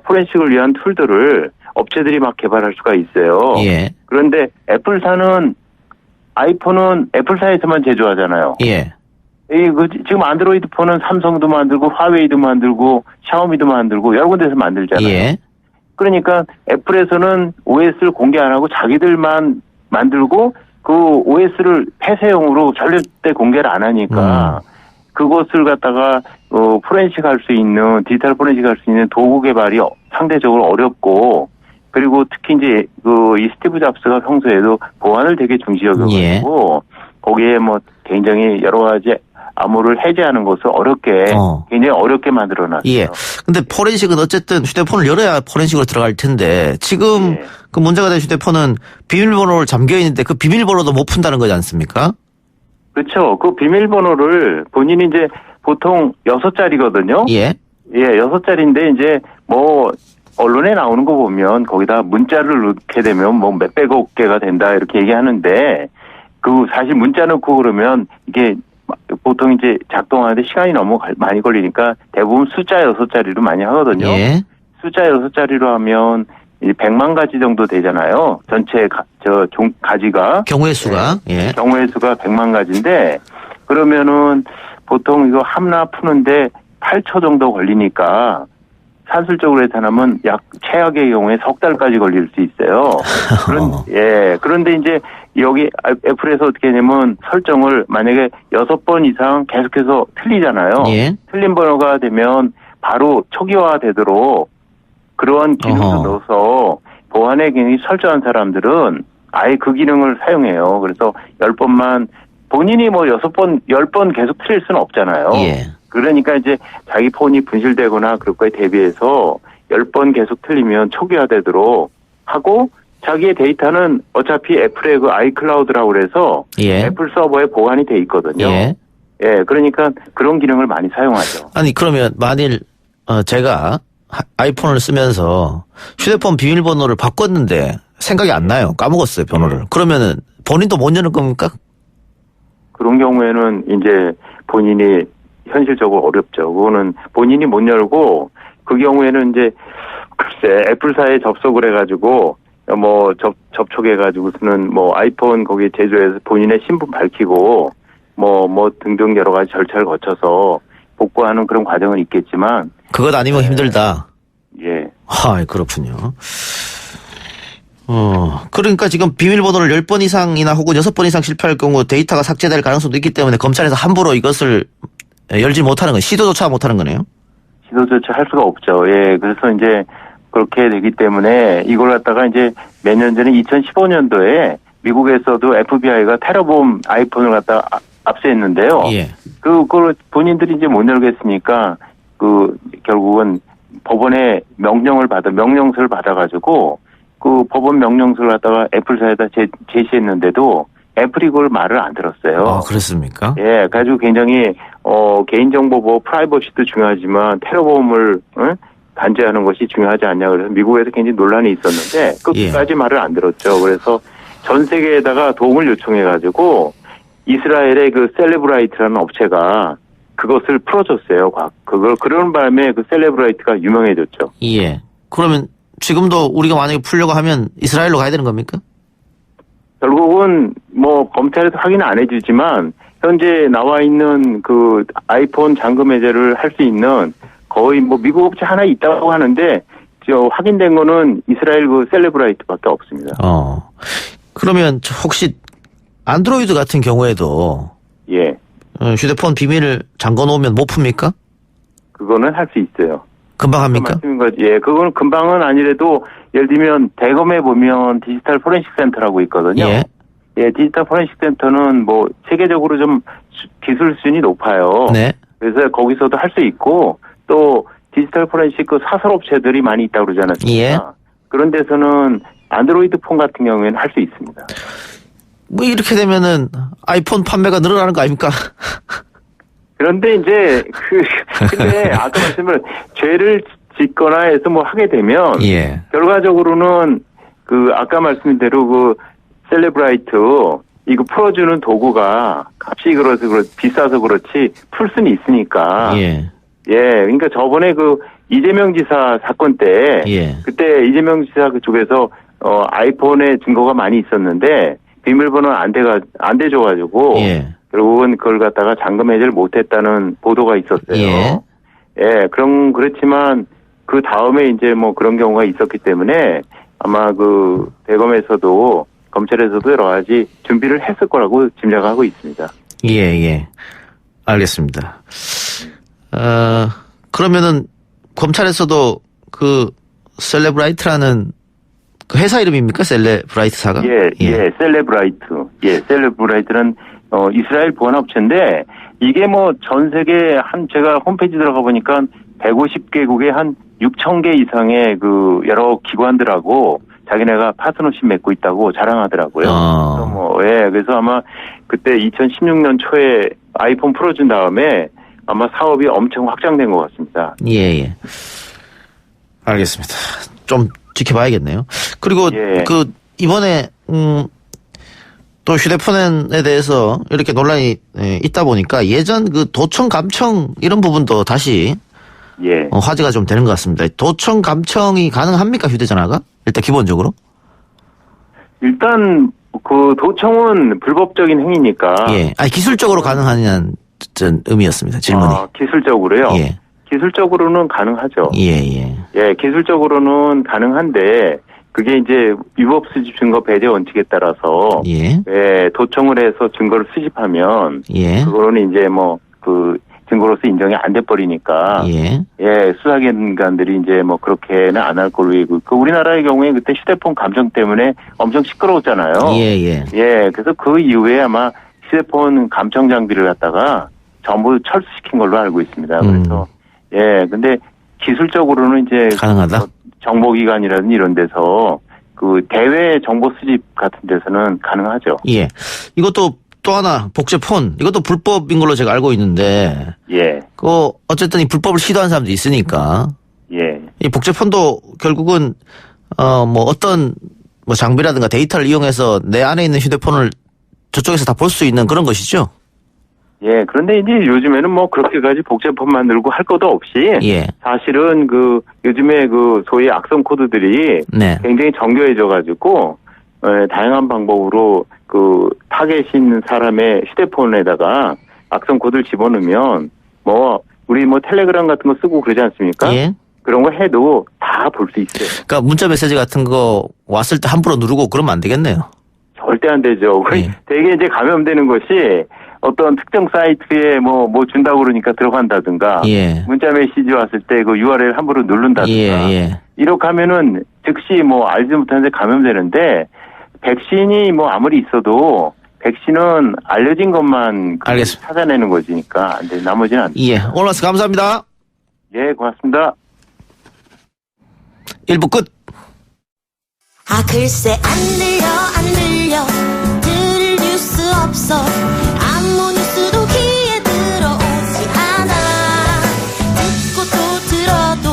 포렌식을 위한 툴들을 업체들이 막 개발할 수가 있어요. 예. 그런데 애플사는 아이폰은 애플사에서만 제조하잖아요. 예. 지금 안드로이드 폰은 삼성도 만들고 화웨이도 만들고 샤오미도 만들고 여러 군데서 만들잖아요. 예. 그러니까 애플에서는 OS를 공개 안 하고 자기들만 만들고 그 OS를 폐쇄용으로 절대 공개를 안 하니까 그것을 갖다가 포렌식 할 수 있는 디지털 포렌식 할 수 있는 도구 개발이 상대적으로 어렵고 그리고 특히 이제 이 스티브 잡스가 평소에도 보안을 되게 중시여겨가지고 거기에 뭐 굉장히 여러 가지 암호를 해제하는 것을 굉장히 어렵게 만들어놨어요. 예. 근데 포렌식은 어쨌든 휴대폰을 열어야 포렌식으로 들어갈 텐데 지금 그 문제가 된 휴대폰은 비밀번호를 잠겨 있는데 그 비밀번호도 못 푼다는 거지 않습니까? 그렇죠. 그 비밀번호를 본인이 이제 보통 6자리거든요. 예. 예, 6자리인데 이제 뭐 언론에 나오는 거 보면 거기다 문자를 넣게 되면 뭐 몇백억 개가 된다 이렇게 얘기하는데 그 사실 문자 넣고 그러면 이게 보통 이제 작동하는데 시간이 너무 많이 걸리니까 대부분 숫자 6자리로 많이 하거든요. 예. 숫자 6자리로 하면 이제 100만 가지 정도 되잖아요. 전체 가지가. 경우의 수가. 예. 경우의 수가 100만 가지인데 그러면은 보통 이거 하나 푸는데 8초 정도 걸리니까 산술적으로 나타나면 최악의 경우에 석 달까지 걸릴 수 있어요. 그런데 이제 여기 애플에서 어떻게 하냐면 설정을 만약에 6번 이상 계속해서 틀리잖아요. 예. 틀린 번호가 되면 바로 초기화되도록 그러한 기능을 넣어서 보안의 기능이 철저한 사람들은 아예 그 기능을 사용해요. 그래서 10번만 본인이 뭐 10번 계속 틀릴 수는 없잖아요. 예. 그러니까 이제 자기 폰이 분실되거나 그럴 거에 대비해서 10번 계속 틀리면 초기화되도록 하고 자기의 데이터는 어차피 애플의 그 아이클라우드라고 그래서 애플 서버에 보관이 돼 있거든요. 예, 그러니까 그런 기능을 많이 사용하죠. 아니 그러면 만일 제가 아이폰을 쓰면서 휴대폰 비밀번호를 바꿨는데 생각이 안 나요. 까먹었어요, 번호를. 그러면은 본인도 못 여는 겁니까? 그런 경우에는 이제 본인이 현실적으로 어렵죠. 그거는 본인이 못 열고 그 경우에는 이제 글쎄 애플사에 접속을 해가지고 뭐 접촉해가지고서는 뭐 아이폰 거기 제조해서 본인의 신분 밝히고 뭐 등등 여러 가지 절차를 거쳐서 복구하는 그런 과정은 있겠지만 그것 아니면 힘들다. 예. 그렇군요. 그러니까 지금 비밀번호를 10번 이상이나 혹은 6번 이상 실패할 경우 데이터가 삭제될 가능성도 있기 때문에 검찰에서 함부로 이것을 열지 못하는 거, 시도조차 못하는 거네요. 시도조차 할 수가 없죠. 예, 그래서 이제 그렇게 되기 때문에 이걸 갖다가 이제 몇 년 전에 2015년도에 미국에서도 FBI가 테러범 아이폰을 갖다가 압수했는데요. 예. 그걸 본인들이 이제 못 열겠으니까 결국은 법원의 명령서를 받아가지고 그 법원 명령서를 갖다가 애플사에다 제시했는데도 애플이 그걸 말을 안 들었어요. 그렇습니까? 예, 가지고 굉장히 개인정보보호 프라이버시도 중요하지만 테러보험을 단죄하는 것이 중요하지 않냐 그래서 미국에서 굉장히 논란이 있었는데 끝까지 말을 안 들었죠. 그래서 전 세계에다가 도움을 요청해가지고 이스라엘의 그 셀레브라이트라는 업체가 그것을 풀어줬어요. 그런 바람에 그 셀레브라이트가 유명해졌죠. 예. 그러면 지금도 우리가 만약에 풀려고 하면 이스라엘로 가야 되는 겁니까? 결국은 뭐 검찰에서 확인 안 해주지만 현재 나와 있는 그 아이폰 잠금 해제를 할 수 있는 거의 뭐 미국 업체 하나 있다고 하는데 확인된 거는 이스라엘 그 셀레브라이트밖에 없습니다. 그러면 혹시 안드로이드 같은 경우에도 휴대폰 비밀을 잠궈 놓으면 못 풉니까? 그거는 할 수 있어요. 금방 합니까? 말씀인 거지. 예, 그거는 금방은 아니래도 예를 들면 대검에 보면 디지털 포렌식 센터라고 있거든요. 예. 예, 디지털 포렌식 센터는 뭐 세계적으로 좀 기술 수준이 높아요. 네. 그래서 거기서도 할 수 있고 또 디지털 포렌식 그 사설업체들이 많이 있다고 그러지 않았습니까? 예. 그런 데서는 안드로이드 폰 같은 경우에는 할 수 있습니다. 뭐 이렇게 되면은 아이폰 판매가 늘어나는 거 아닙니까? 그런데 이제 근데 아까 말씀을 죄를 짓거나 해서 뭐 하게 되면 예. 결과적으로는 아까 말씀인 대로 셀레브라이트 이거 풀어주는 도구가 값이 비싸서 그렇지 풀 수는 있으니까. 예. 예, 그러니까 저번에 이재명 지사 사건 때 예. 그때 이재명 지사 그쪽에서 아이폰에 증거가 많이 있었는데 비밀번호는 안 돼줘가지고 예. 결국은 그걸 갖다가 잠금 해제를 못했다는 보도가 있었어요. 예. 예, 그렇지만 그 다음에 이제 뭐 그런 경우가 있었기 때문에 아마 대검에서도 검찰에서도 여러 가지 준비를 했을 거라고 짐작하고 있습니다. 예, 예. 알겠습니다. 그러면은 검찰에서도 셀레브라이트라는 회사 이름입니까? 셀레브라이트사가? 예, 셀레브라이트. 예, 셀레브라이트는 이스라엘 보안업체인데 이게 뭐 전 세계 제가 홈페이지 들어가 보니까 150개국에 한 6,000개 이상의 여러 기관들하고 자기네가 파트너십 맺고 있다고 자랑하더라고요. 그래서 아마 그때 2016년 초에 아이폰 풀어준 다음에 아마 사업이 엄청 확장된 것 같습니다. 예, 예. 알겠습니다. 좀 지켜봐야겠네요. 그리고 예. 이번에 또 휴대폰에 대해서 이렇게 논란이 있다 보니까 예전 도청 감청 이런 부분도 다시 예. 화제가 좀 되는 것 같습니다. 도청 감청이 가능합니까, 휴대전화가? 일단 기본적으로? 일단 도청은 불법적인 행위니까. 예. 아니 기술적으로 가능하냐는 의미였습니다. 질문이. 기술적으로요? 예. 기술적으로는 가능하죠. 예, 예. 예, 기술적으로는 가능한데 그게 이제 위법 수집 증거 배제 원칙에 따라서 예. 도청을 해서 증거를 수집하면 예. 그거는 이제 증거로서 인정이 안 돼 버리니까 예. 수사기관들이 이제 그렇게는 안 할 걸로 우리나라의 경우에 그때 휴대폰 감청 때문에 엄청 시끄러웠잖아요. 예, 예. 예, 그래서 그 이후에 아마 휴대폰 감청 장비를 갖다가 전부 철수시킨 걸로 알고 있습니다. 그래서 근데 기술적으로는 이제 가능하다. 정보기관이라든지 이런 데서 대외 정보 수집 같은 데서는 가능하죠. 예. 이것도 또 하나 복제폰 이것도 불법인 걸로 제가 알고 있는데. 예. 어쨌든 이 불법을 시도한 사람도 있으니까. 예. 이 복제폰도 결국은 어떤 장비라든가 데이터를 이용해서 내 안에 있는 휴대폰을 저쪽에서 다 볼 수 있는 그런 것이죠. 예, 그런데 이제 요즘에는 그렇게까지 복제폰 만들고 할 것도 없이. 예. 사실은 요즘에 소위 악성 코드들이. 네. 굉장히 정교해져가지고, 다양한 방법으로 타겟 있는 사람의 휴대폰에다가 악성 코드를 집어넣으면, 우리 텔레그램 같은 거 쓰고 그러지 않습니까? 예. 그런 거 해도 다 볼 수 있어요. 그러니까 문자 메시지 같은 거 왔을 때 함부로 누르고 그러면 안 되겠네요. 절대 안 되죠. 예. 되게 이제 감염되는 것이 어떤 특정 사이트에 준다고 그러니까 들어간다든가. 예. 문자 메시지 왔을 때 URL 함부로 누른다든가. 예. 이렇게 하면은 즉시 알지 못하는데 감염되는데 백신이 아무리 있어도 백신은 알려진 것만 찾아내는 거지니까 안 돼. 나머지는 안 돼. 예. 오늘 말씀 감사합니다. 예, 고맙습니다. 1부 끝. 글쎄 안 들려 들을 뉴스 없어 아무 뉴스도 귀에 들어오지 않아 듣고 또 들어도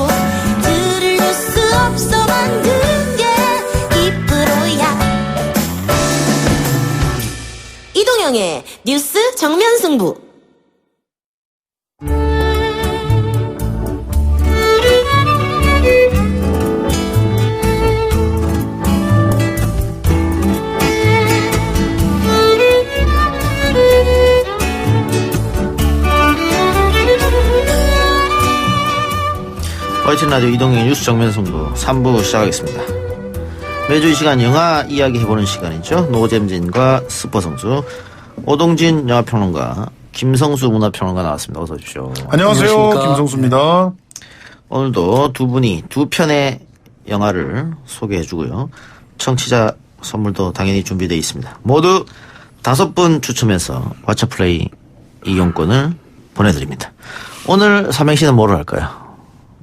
들을 뉴스 없어 만든 게 2%야 이동영의 뉴스 정면 승부. YTN 라디오 이동영의 뉴스 정면 승부 3부 시작하겠습니다. 매주 이 시간 영화 이야기 해보는 시간이죠. 노잼진과 스포 선수 오동진 영화평론가 김성수 문화평론가 나왔습니다. 어서 오십시오. 안녕하세요. 안녕하십니까. 김성수입니다. 오늘도 두 분이 두 편의 영화를 소개해 주고요. 청취자 선물도 당연히 준비되어 있습니다. 모두 5분 추첨해서 왓챠플레이 이용권을 보내드립니다. 오늘 삼행시는 뭐로 할까요?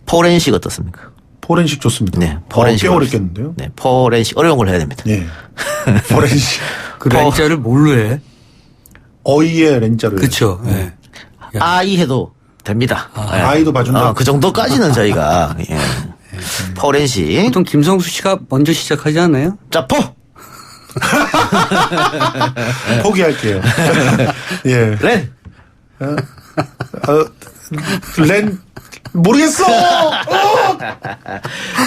포렌식 어떻습니까? 포렌식 좋습니다. 네, 포렌식. 꽤 어렵겠는데요? 네, 포렌식. 어려운 걸 해야 됩니다. 네. 포렌식. 그 렌자를 뭘로 해? 어이의 렌자를. 그쵸. 네. 아이 해도 됩니다. 네. 아이도 봐준다. 그 정도까지는 저희가. 예. 포렌식. 보통 김성수 씨가 먼저 시작하지 않아요? 자, 포! 포기할게요. 예. 렌! 렌, 모르겠어!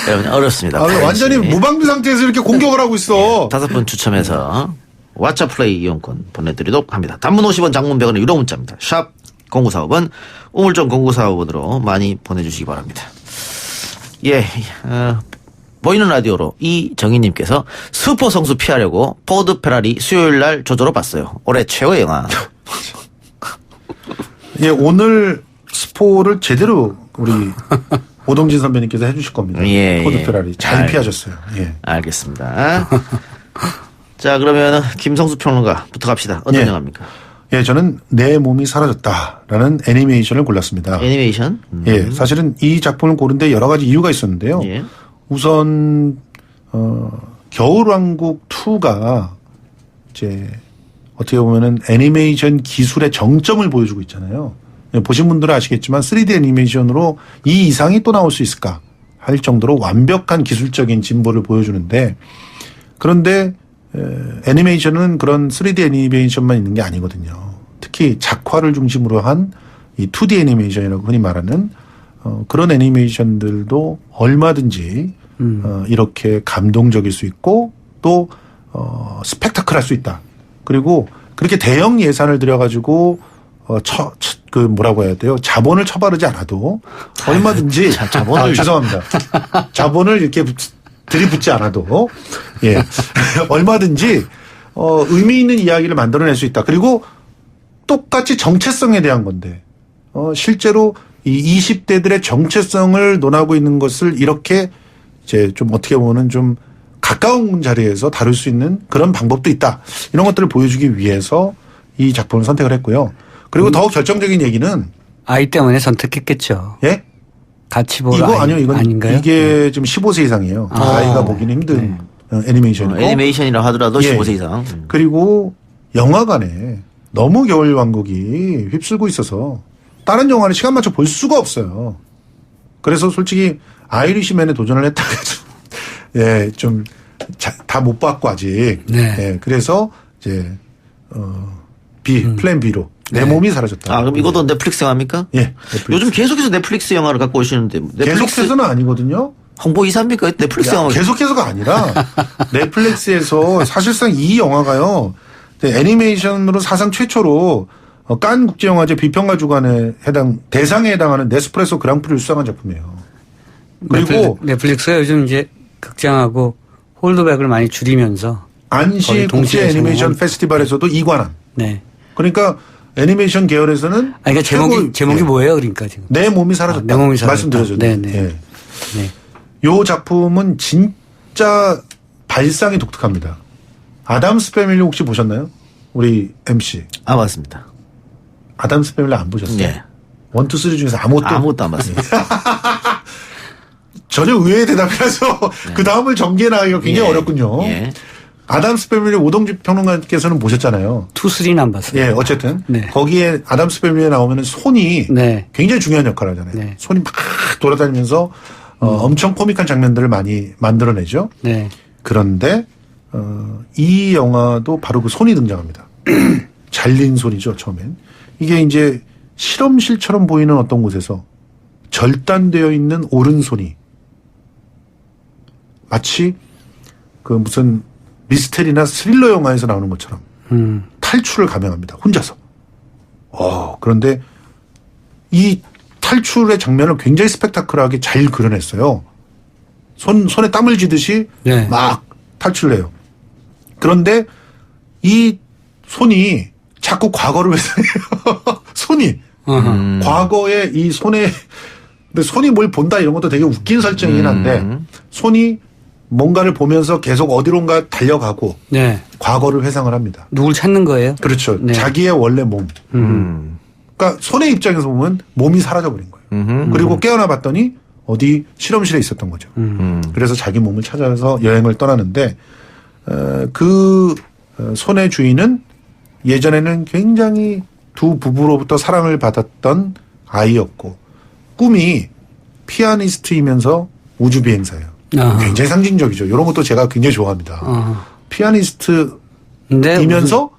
여러분, 어렵습니다. 완전히 무방비 상태에서 이렇게 공격을 하고 있어. 5분 추첨해서 왓챠플레이 이용권 보내드리도록 합니다. 단문 50원, 장문 100원의 유료 문자입니다. 샵 0945번, 우물정 0945번으로 많이 보내주시기 바랍니다. 예, 보이는 라디오로 이정희님께서 슈퍼 성수 피하려고 포드 페라리 수요일 날 조조로 봤어요. 올해 최고의 영화. 예, 오늘 스포를 제대로 우리 오동진 선배님께서 해주실 겁니다. 예, 포드 페라리 잘 피하셨어요. 예. 알겠습니다. 자, 그러면 김성수 평론가부터 갑시다. 어떤 영화입니까? 예, 저는 내 몸이 사라졌다라는 애니메이션을 골랐습니다. 애니메이션? 예, 사실은 이 작품을 고른데 여러 가지 이유가 있었는데요. 예. 우선 겨울왕국 2가 이제 어떻게 보면은 애니메이션 기술의 정점을 보여주고 있잖아요. 예, 보신 분들은 아시겠지만 3D 애니메이션으로 이 이상이 또 나올 수 있을까 할 정도로 완벽한 기술적인 진보를 보여주는데, 그런데 애니메이션은 그런 3D 애니메이션만 있는 게 아니거든요. 특히 작화를 중심으로 한 이 2D 애니메이션이라고 흔히 말하는 그런 애니메이션들도 얼마든지 이렇게 감동적일 수 있고 또 스펙타클할 수 있다. 그리고 그렇게 대형 예산을 들여가지고 그 뭐라고 해야 돼요? 자본을 처바르지 않아도 얼마든지 자본을 죄송합니다. 자본을 이렇게 들이붓지 않아도 예 얼마든지 의미 있는 이야기를 만들어낼 수 있다. 그리고 똑같이 정체성에 대한 건데 실제로 이 20대들의 정체성을 논하고 있는 것을 이렇게 이제 좀 어떻게 보면 좀 가까운 자리에서 다룰 수 있는 그런 방법도 있다. 이런 것들을 보여주기 위해서 이 작품을 선택을 했고요. 그리고 더 결정적인 얘기는 아이 때문에 선택했겠죠. 예? 같이 보러 이거 아니요, 이건 아닌가요? 이게 좀 15세 이상이에요. 아이가 보기는 힘든 애니메이션이고. 애니메이션이라 하더라도 예. 15세 이상. 그리고 영화관에 너무 겨울왕국이 휩쓸고 있어서 다른 영화는 시간 맞춰 볼 수가 없어요. 그래서 솔직히 아이리시맨에 도전을 했다가 예, 좀 다 못 봤고 아직. 네. 예, 그래서 이제 플랜 B로 내 몸이 사라졌다. 아, 그럼 이것도 넷플릭스 영화입니까? 예. 요즘 계속해서 넷플릭스 영화를 갖고 오시는데. 계속해서는 아니거든요. 홍보 이사입니까? 넷플릭스 영화. 계속해서가 아니라 넷플릭스에서 사실상 이 영화가요. 애니메이션으로 사상 최초로 칸 국제영화제 비평가 주간에 대상에 해당하는 네스프레소 그랑프리를 수상한 작품이에요. 그리고 넷플릭스가 요즘 이제 극장하고 홀드백을 많이 줄이면서 안시 국제 애니메이션 페스티벌에서도 2관왕. 네. 그러니까 애니메이션 계열에서는 그러니까 제목이 뭐예요, 그러니까 지금? 내 몸이 사라졌다. 내 몸이 사라졌다. 말씀드려죠. 네네. 네. 네. 요 작품은 진짜 발상이 독특합니다. 아담스 패밀리 혹시 보셨나요? 우리 MC. 아, 맞습니다. 아담스 패밀리 안 보셨어요? 네. 1, 2, 3 중에서 아무것도 안 봤습니다. 전혀 의외의 대답이라서 네. 그 다음을 전개해 나가기가 굉장히 어렵군요. 예. 아담스 패밀리 오동진 평론가께서는 보셨잖아요. 2, 3는 안 봤어요. 예, 어쨌든 네. 거기에 아담스 패밀리에 나오면은 손이 네. 굉장히 중요한 역할을 하잖아요. 네. 손이 막 돌아다니면서 엄청 코믹한 장면들을 많이 만들어내죠. 네. 그런데 이 영화도 바로 그 손이 등장합니다. 잘린 손이죠, 처음엔. 이게 이제 실험실처럼 보이는 어떤 곳에서 절단되어 있는 오른손이 마치 그 무슨 미스테리나 스릴러 영화에서 나오는 것처럼 탈출을 감행합니다. 혼자서. 그런데 이 탈출의 장면을 굉장히 스펙타클하게 잘 그려냈어요. 손에 땀을 쥐듯이 막 탈출을 해요. 그런데 이 손이 자꾸 과거를 회상해요. 손이. 과거에 이 손에, 근데 손이 뭘 본다 이런 것도 되게 웃긴 설정이긴 한데, 손이 뭔가를 보면서 계속 어디론가 달려가고, 네. 과거를 회상을 합니다. 누굴 찾는 거예요? 그렇죠. 네. 자기의 원래 몸. 그러니까 손의 입장에서 보면 몸이 사라져버린 거예요. 그리고 깨어나 봤더니 어디 실험실에 있었던 거죠. 그래서 자기 몸을 찾아서 여행을 떠나는데, 그 손의 주인은 예전에는 굉장히 두 부부로부터 사랑을 받았던 아이였고, 꿈이 피아니스트이면서 우주비행사예요. 굉장히 상징적이죠. 이런 것도 제가 굉장히 좋아합니다. 피아니스트이면서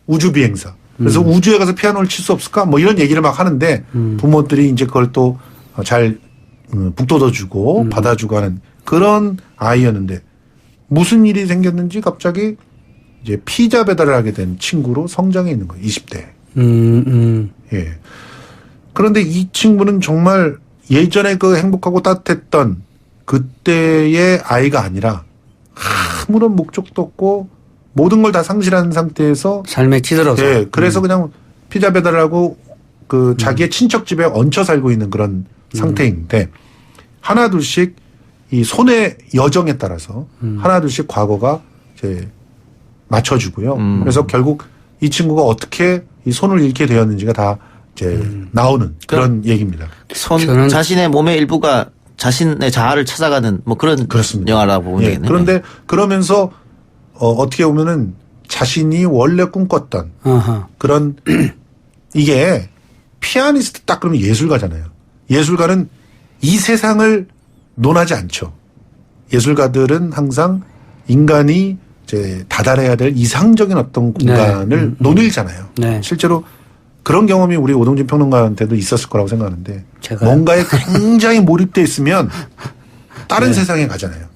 우주비행사. 그래서 우주에 가서 피아노를 칠 수 없을까? 뭐 이런 얘기를 막 하는데 부모들이 이제 그걸 또 잘 북돋아주고 받아주고 하는 그런 아이였는데 무슨 일이 생겼는지 갑자기 이제 피자 배달을 하게 된 친구로 성장해 있는 거예요. 20대. 예. 그런데 이 친구는 정말 예전에 그 행복하고 따뜻했던 그때의 아이가 아니라 아무런 목적도 없고 모든 걸 다 상실한 상태에서 삶에 찌들어서. 예. 그래서 그냥 피자 배달을 하고 그 자기의 친척 집에 얹혀 살고 있는 그런 상태인데 하나 둘씩 이 손의 여정에 따라서 하나 둘씩 과거가 이제 맞춰주고요. 그래서 결국 이 친구가 어떻게 이 손을 잃게 되었는지가 다 이제 나오는 그런 얘기입니다. 손 자신의 몸의 일부가 자신의 자아를 찾아가는 뭐 그런 그렇습니다. 영화라고 보면 예. 되겠네요. 그런데 그러면서 어떻게 보면은 자신이 원래 꿈꿨던 그런 이게 피아니스트 딱 그러면 예술가잖아요. 예술가는 이 세상을 논하지 않죠. 예술가들은 항상 인간이 이제 다달해야 될 이상적인 어떤 공간을 논일잖아요. 네. 실제로 그런 경험이 우리 오동진 평론가한테도 있었을 거라고 생각하는데 제가요? 뭔가에 굉장히 몰입돼 있으면 다른 세상에 가잖아요.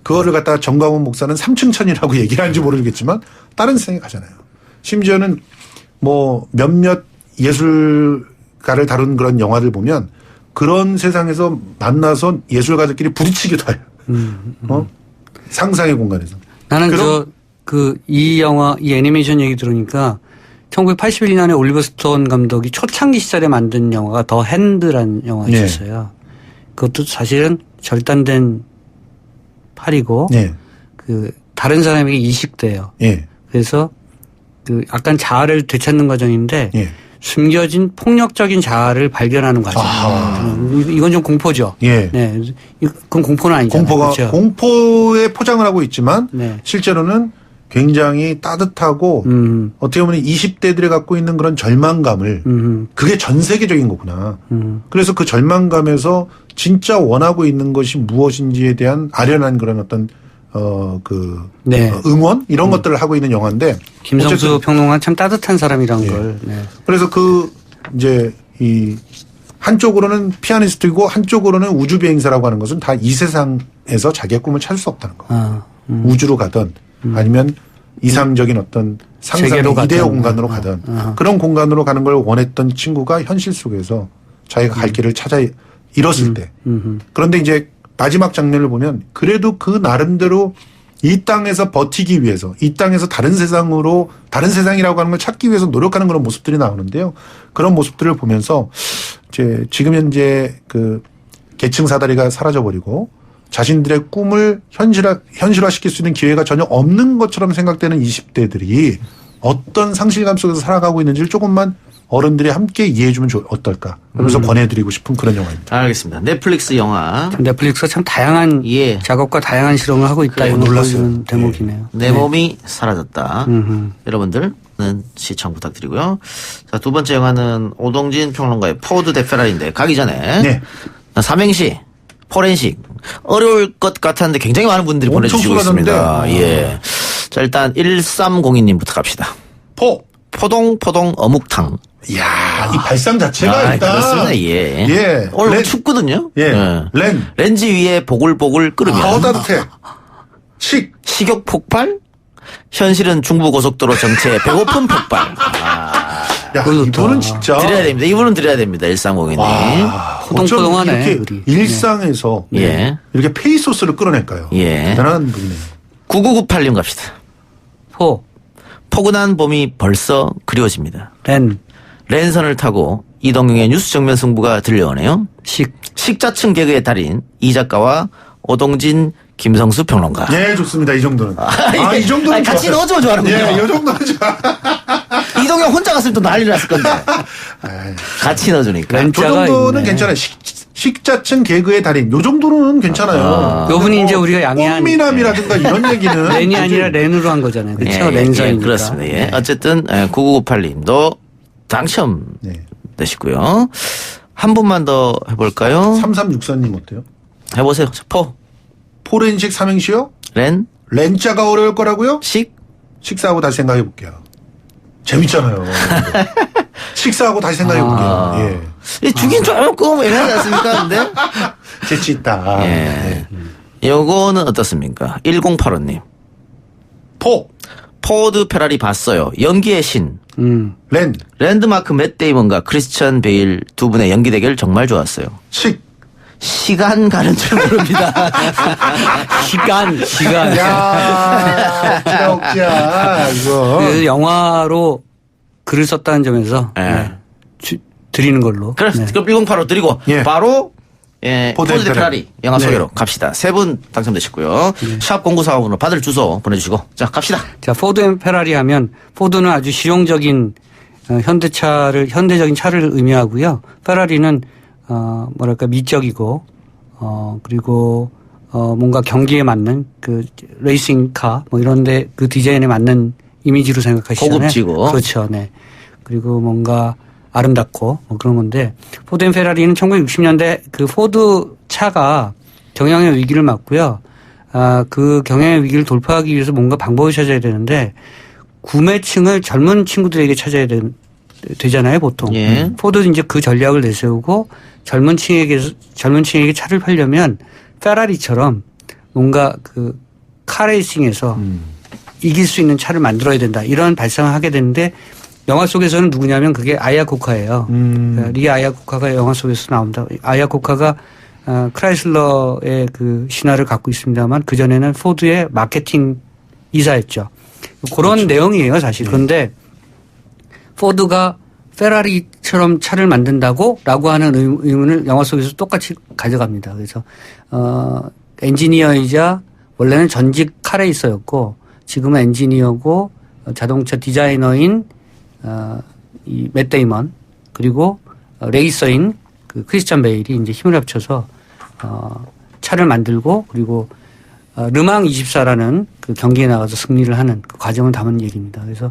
그거를 갖다가 정광훈 목사는 3층 천이라고 얘기를 하는지 모르겠지만 다른 세상에 가잖아요. 심지어는 뭐 몇몇 예술가를 다룬 그런 영화들 보면 그런 세상에서 만나서 예술가들끼리 부딪히기도 해요. 상상의 공간에서. 나는 이 영화, 이 애니메이션 얘기 들으니까 1981년에 올리버 스톤 감독이 초창기 시절에 만든 영화가 더 핸드라는 영화가 있었어요. 그것도 사실은 절단된 팔이고, 그, 다른 사람에게 이식돼요. 그래서 그 약간 자아를 되찾는 과정인데, 숨겨진 폭력적인 자아를 발견하는 과정. 이건 좀 공포죠. 네. 그건 공포는 아니잖아요. 그렇죠? 공포에 포장을 하고 있지만 실제로는 굉장히 따뜻하고 어떻게 보면 20대들이 갖고 있는 그런 절망감을 그게 전 세계적인 거구나. 그래서 그 절망감에서 진짜 원하고 있는 것이 무엇인지에 대한 아련한 그런 어떤 응원 이런 것들을 하고 있는 영화인데 김성수 평론가 참 따뜻한 사람이란 걸. 그래서 이제 이 한쪽으로는 피아니스트이고 한쪽으로는 우주 비행사라고 하는 것은 다 이 세상에서 자기의 꿈을 찾을 수 없다는 거. 우주로 가든 아니면 이상적인 어떤 상상의 이데어 공간으로 가든 그런 공간으로 가는 걸 원했던 친구가 현실 속에서 자기가 갈 길을 찾아 잃었을 때. 그런데 이제 마지막 장면을 보면 그래도 그 나름대로 이 땅에서 버티기 위해서 이 땅에서 다른 세상이라고 하는 걸 찾기 위해서 노력하는 그런 모습들이 나오는데요. 그런 모습들을 보면서 이제 지금 현재 그 계층 사다리가 사라져버리고 자신들의 꿈을 현실화시킬 수 있는 기회가 전혀 없는 것처럼 생각되는 20대들이 어떤 상실감 속에서 살아가고 있는지를 조금만 어른들이 함께 이해해주면 어떨까 그러면서 권해드리고 싶은 그런 영화입니다. 알겠습니다. 넷플릭스 영화. 넷플릭스가 참 다양한 작업과 다양한 실험을 하고 있다. 이런 놀라운 대목이네요. 내 몸이 사라졌다. 여러분들은 시청 부탁드리고요. 자, 두 번째 영화는 오동진 평론가의 포드 대 페라리인데 가기 전에 삼행시 포렌식 어려울 것 같았는데 굉장히 많은 분들이 보내주시고 있습니다. 자, 일단 1302님부터 갑시다. 포동 어묵탕. 이야, 이 발상 자체가 일단. 그렇습니다. 오늘 춥거든요. 렌즈 위에 보글보글 끓으면. 따뜻해. 식욕 폭발? 현실은 중부고속도로 정체 배고픈 폭발. 이분은 진짜. 드려야 됩니다. 이분은 드려야 됩니다. 1302님. 포동포동하네. 이렇게 일상에서 이렇게 페이소스를 끌어낼까요? 대단한 분이네요. 9998님 갑시다. 포근한 봄이 벌써 그리워집니다. 랜선을 타고 이동경의 뉴스 정면 승부가 들려오네요. 식자층 개그의 달인 이 작가와 오동진 김성수 평론가. 예, 좋습니다. 이 정도는. 이 정도는 같이 넣어주면 좋아하는군요. 예, 이 정도는 좋아. 이동경 혼자 갔으면 또 난리 났을 건데. 같이 넣어주니까. 저 정도는 괜찮아요. 식자층 개그의 달인. 요 정도는 괜찮아요. 요 분이 이제 우리가 양해한. 꽃미남이라다든가 이런 얘기는. 렌이 아니라 렌으로 한 거잖아요. 그렇죠? 렌선이니까. 그렇습니다. 예. 어쨌든 9998님도 당첨 되시고요. 한 분만 더 해볼까요? 3364님 어때요? 해보세요. 포렌식 삼행시요? 렌자가 어려울 거라고요? 식사하고 다시 생각해 볼게요. 재밌잖아요. 식사하고 다시 생각해 볼게요. 예. 주긴 조금 애매하지 않습니까? 근데 재치 있다. 예. 요거는 어떻습니까? 1085님. 포드 페라리 봤어요. 연기의 신. 랜드마크 맷 데이먼과 크리스찬 베일 두 분의 연기 대결 정말 좋았어요. 시간 가는 줄 모릅니다. 시간. 야, 억지야, 이거. 그 영화로 글을 썼다는 점에서 드리는 걸로. 그럼 1085 드리고 바로 포드 페라리 영화 소개로 갑시다. 세 분 당첨되셨고요. 샵 0945번으로 받을 주소 보내주시고 자 갑시다. 자 포드 앤 페라리 하면 포드는 아주 실용적인 현대적인 차를 의미하고요. 페라리는 뭐랄까 미적이고 그리고 뭔가 경기에 맞는 그 레이싱카 뭐 이런데 그 디자인에 맞는 이미지로 생각하시잖아요. 고급지고 그렇죠. 네. 그리고 뭔가 아름답고 뭐 그런 건데 포드 앤 페라리는 1960년대 그 포드 차가 경영의 위기를 맞고요. 그 경영의 위기를 돌파하기 위해서 뭔가 방법을 찾아야 되는데 구매층을 젊은 친구들에게 찾아야 되잖아요, 보통. 포드도 이제 그 전략을 내세우고 젊은 층에게 차를 팔려면 페라리처럼 뭔가 그 카레이싱에서 이길 수 있는 차를 만들어야 된다. 이런 발상을 하게 되는데 영화 속에서는 누구냐면 그게 아야코카예요. 리 아야코카가 영화 속에서 나옵니다. 아야코카가 크라이슬러의 그 신화를 갖고 있습니다만 그전에는 포드의 마케팅 이사였죠. 그런 내용이에요, 사실. 그런데 포드가 페라리처럼 차를 만든다고? 라고 하는 의문을 영화 속에서 똑같이 가져갑니다. 그래서, 엔지니어이자 원래는 전직 카레이서였고 지금은 엔지니어고 자동차 디자이너인 이 맷 데이먼 그리고 레이서인 그 크리스찬 베일이 이제 힘을 합쳐서 차를 만들고 그리고 르망 24라는 그 경기에 나가서 승리를 하는 그 과정을 담은 얘기입니다. 그래서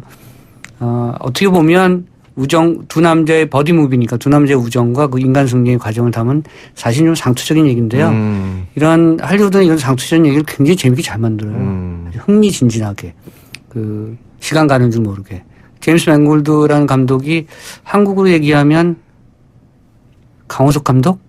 어떻게 보면 두 남자의 버디 무비니까 두 남자의 우정과 그 인간 승리의 과정을 담은 사실 좀 상투적인 얘기인데요. 이런 할리우드는 이런 상투적인 얘기를 굉장히 재밌게 잘 만들어요. 흥미진진하게 그 시간 가는 줄 모르게. 제임스 맨골드라는 감독이 한국으로 얘기하면 강호석 감독?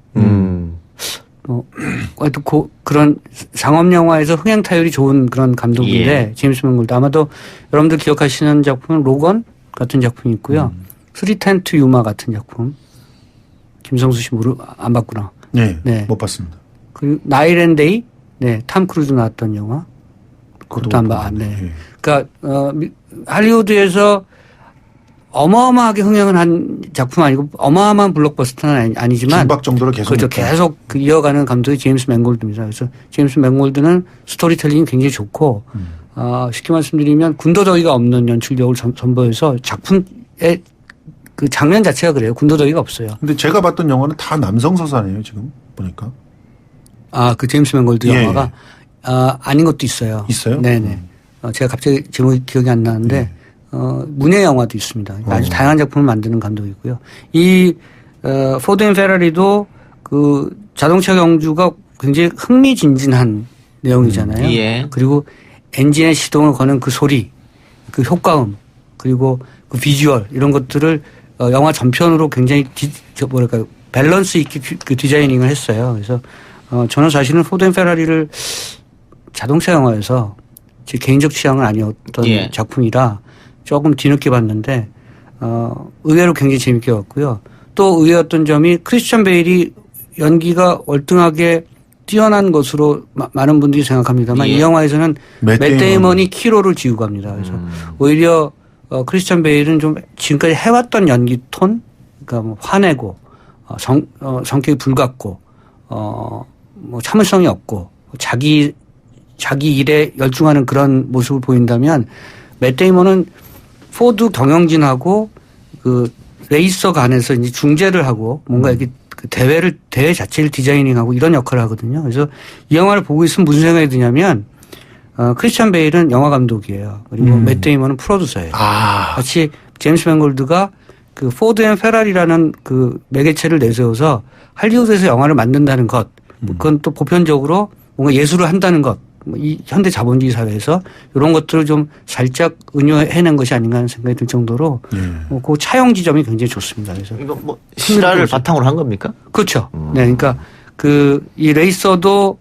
그런 상업 영화에서 흥행 타율이 좋은 그런 감독인데 제임스 맨골드 아마도 여러분들 기억하시는 작품은 로건 같은 작품이 있고요. 310 to Yuma 같은 작품. 김성수 씨 안 봤구나. 네, 못 봤습니다. 그리고 나일 앤 데이, 탐 크루즈 나왔던 영화. 그것도 안 봐. 그러니까 할리우드에서 어마어마하게 흥행을 한 작품 아니고 어마어마한 블록버스터는 아니지만 김박 정도로 계속 그렇죠. 계속 이어가는 감독이 제임스 맨골드입니다. 그래서 제임스 맨골드는 스토리텔링이 굉장히 좋고 쉽게 말씀드리면 군더더기가 없는 연출력을 선보여서 작품의 그 장면 자체가 그래요. 군더더기가 없어요. 근데 제가 봤던 영화는 다 남성 서사네요. 지금 보니까. 그 제임스 맨골드 영화가 아닌 것도 있어요. 있어요? 네네. 제가 갑자기 제목이 기억이 안 나는데 문예 영화도 있습니다. 아주 다양한 작품을 만드는 감독이고요. 이 포드 앤 페라리도 그 자동차 경주가 굉장히 흥미진진한 내용이잖아요. 그리고 엔진의 시동을 거는 그 소리, 그 효과음, 그리고 그 비주얼 이런 것들을 영화 전편으로 굉장히 밸런스 있게 그 디자이닝을 했어요. 그래서 저는 사실은 포드 앤 페라리를 자동차 영화에서 제 개인적 취향은 아니었던 작품이라 조금 뒤늦게 봤는데 의외로 굉장히 재밌게 봤고요. 또 의외였던 점이 크리스찬 베일이 연기가 월등하게 뛰어난 것으로 많은 분들이 생각합니다만 이 영화에서는 맷 데이먼이 키로를 지우고 갑니다. 그래서 오히려 크리스찬 베일은 좀 지금까지 해왔던 연기 톤, 그러니까 뭐 화내고, 성격이 불같고, 뭐 참을성이 없고, 자기 일에 열중하는 그런 모습을 보인다면, 맷 데이먼은 포드 경영진하고 그 레이서 간에서 이제 중재를 하고 뭔가 이렇게 그 대회 자체를 디자이닝하고 이런 역할을 하거든요. 그래서 이 영화를 보고 있으면 무슨 생각이 드냐면, 크리스찬 베일은 영화 감독이에요. 그리고 맷 데이먼은 프로듀서예요. 같이 제임스 맨골드가 그 포드 앤 페라리라는 그 매개체를 내세워서 할리우드에서 영화를 만든다는 것, 그건 또 보편적으로 뭔가 예술을 한다는 것, 이 현대 자본주의 사회에서 이런 것들을 좀 살짝 은유해낸 것이 아닌가 하는 생각이 들 정도로 그 차용 지점이 굉장히 좋습니다. 그래서 이거 뭐 실화를 바탕으로 한 겁니까? 그렇죠. 네, 그러니까 이 레이서도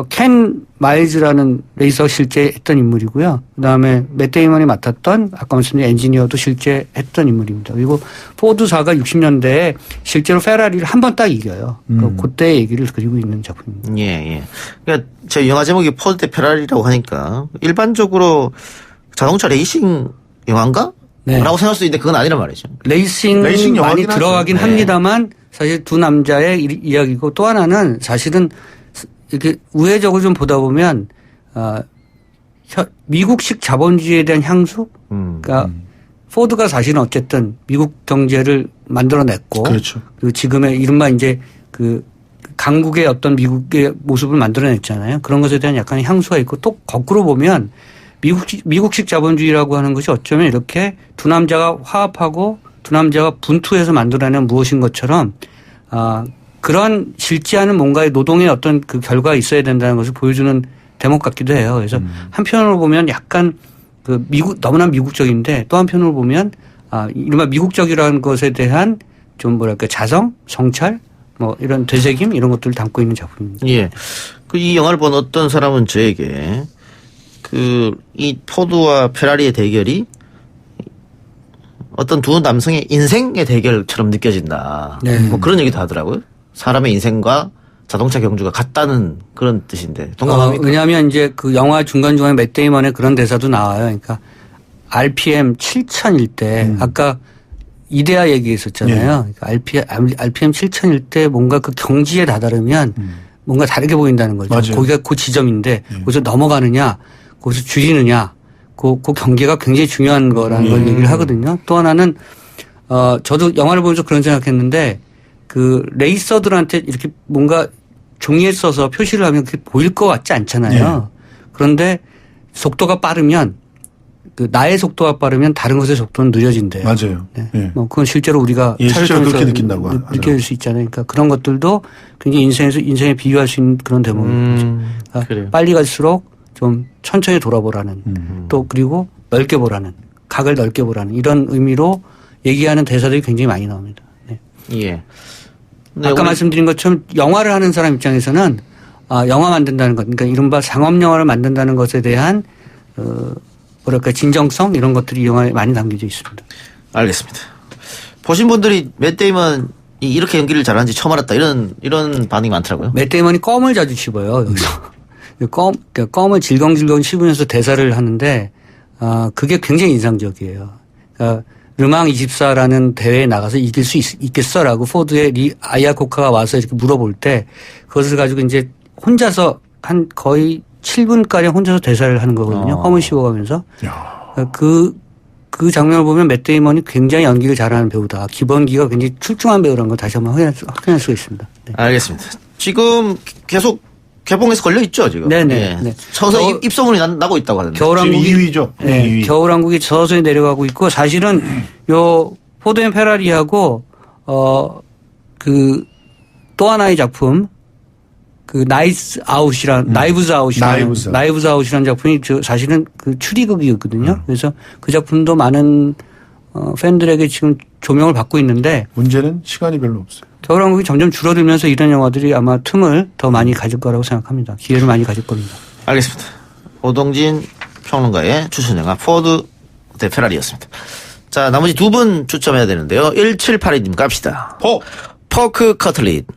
켄 마일즈라는 레이서 실제 했던 인물이고요. 그다음에 맷 데이먼이 맡았던 아까 말씀드린 엔지니어도 실제 했던 인물입니다. 그리고 포드사가 60년대에 실제로 페라리를 한 번 딱 이겨요. 그때 얘기를 그리고 있는 작품입니다. 예. 그러니까 제 영화 제목이 포드 대 페라리라고 하니까 일반적으로 자동차 레이싱 영화인가? 네. 라고 생각할 수 있는데 그건 아니란 말이죠. 레이싱 많이 들어가긴 합니다만 사실 두 남자의 이야기고 또 하나는 사실은 이렇게 우회적으로 좀 보다 보면 미국식 자본주의에 대한 향수, 그러니까 포드가 사실은 어쨌든 미국 경제를 만들어냈고, 그렇죠. 그리고 지금의 이른바 이제 그 강국의 어떤 미국의 모습을 만들어냈잖아요. 그런 것에 대한 약간의 향수가 있고 또 거꾸로 보면 미국식 자본주의라고 하는 것이 어쩌면 이렇게 두 남자가 화합하고 두 남자가 분투해서 만들어낸 무엇인 것처럼 그런 싫지 않은 뭔가의 노동의 어떤 그 결과가 있어야 된다는 것을 보여주는 대목 같기도 해요. 그래서 한편으로 보면 약간 그 너무나 미국적인데 또 한편으로 보면 이른바 미국적이라는 것에 대한 좀 뭐랄까 자성, 성찰 뭐 이런 되새김 이런 것들을 담고 있는 작품입니다. 예. 이 영화를 본 어떤 사람은 저에게 이 포드와 페라리의 대결이 어떤 두 남성의 인생의 대결처럼 느껴진다. 네. 뭐 그런 얘기도 하더라고요. 사람의 인생과 자동차 경주가 같다는 그런 뜻인데 동감합니까? 왜냐하면 이제 그 영화 중간중간에 맷 데이먼의 그런 대사도 나와요. 그러니까 RPM 7000일 때 아까 이데아 얘기했었잖아요. 네. 그러니까 RPM 7000일 때 뭔가 그 경지에 다다르면 뭔가 다르게 보인다는 거죠. 맞아요. 거기가 그 지점인데 거기서 넘어가느냐 거기서 줄이느냐 그 경계가 굉장히 중요한 거라는 걸 얘기를 하거든요. 또 하나는 저도 영화를 보면서 그런 생각했는데 그 레이서들한테 이렇게 뭔가 종이에 써서 표시를 하면 그게 보일 것 같지 않잖아요. 그런데 속도가 빠르면 나의 속도가 빠르면 다른 것의 속도는 느려진대요. 맞아요. 네. 뭐 그건 실제로 우리가 실제로 그렇게 느낀다고 느낄 수 있잖아요. 그러니까 그런 것들도 굉장히 인생에 비유할 수 있는 그런 대목이죠. 그러니까 빨리 갈수록 좀 천천히 돌아보라는 또 그리고 넓게 보라는 각을 넓게 보라는 이런 의미로 얘기하는 대사들이 굉장히 많이 나옵니다. 네. 예. 아까 말씀드린 것처럼 영화를 하는 사람 입장에서는 영화 만든다는 것, 그러니까 이른바 상업 영화를 만든다는 것에 대한 뭐랄까 진정성 이런 것들이 이 영화에 많이 담겨져 있습니다. 알겠습니다. 보신 분들이 맷 데이먼이 이렇게 연기를 잘하는지 처음 알았다 이런 반응이 많더라고요. 맷 데이먼이 껌을 자주 씹어요. 여기서 껌을 질겅질겅 씹으면서 대사를 하는데 그게 굉장히 인상적이에요. 그러니까 르망 24라는 대회에 나가서 이길 수 있겠어라고 포드의 아이아코카가 와서 이렇게 물어볼 때 그것을 가지고 이제 혼자서 한 거의 7분가량 혼자서 대사를 하는 거거든요. 껌을 씹어가면서. 그 장면을 보면 맷 데이먼이 굉장히 연기를 잘하는 배우다. 기본기가 굉장히 출중한 배우라는 걸 다시 한번 확인할 수가 있습니다. 네. 알겠습니다. 지금 계속 개봉해서 걸려 있죠, 지금. 네네. 예. 네. 서서히 입소문이 나고 있다고 하는데. 겨울왕국이 2위죠. 네. 2위. 겨울왕국이 서서히 내려가고 있고 사실은 요 포드 앤 페라리하고 그 또 하나의 작품 나이브즈 아웃이라는 작품이 사실은 그 추리극이었거든요. 그래서 그 작품도 많은 팬들에게 지금 조명을 받고 있는데 문제는 시간이 별로 없어요. 겨울왕국이 점점 줄어들면서 이런 영화들이 아마 틈을 더 많이 가질 거라고 생각합니다. 기회를 많이 가질 겁니다. 알겠습니다. 오동진 평론가의 추천 영화 포드 대 페라리였습니다. 자, 나머지 두 분 추첨해야 되는데요. 1782님 갑시다. 포크 커틀릿.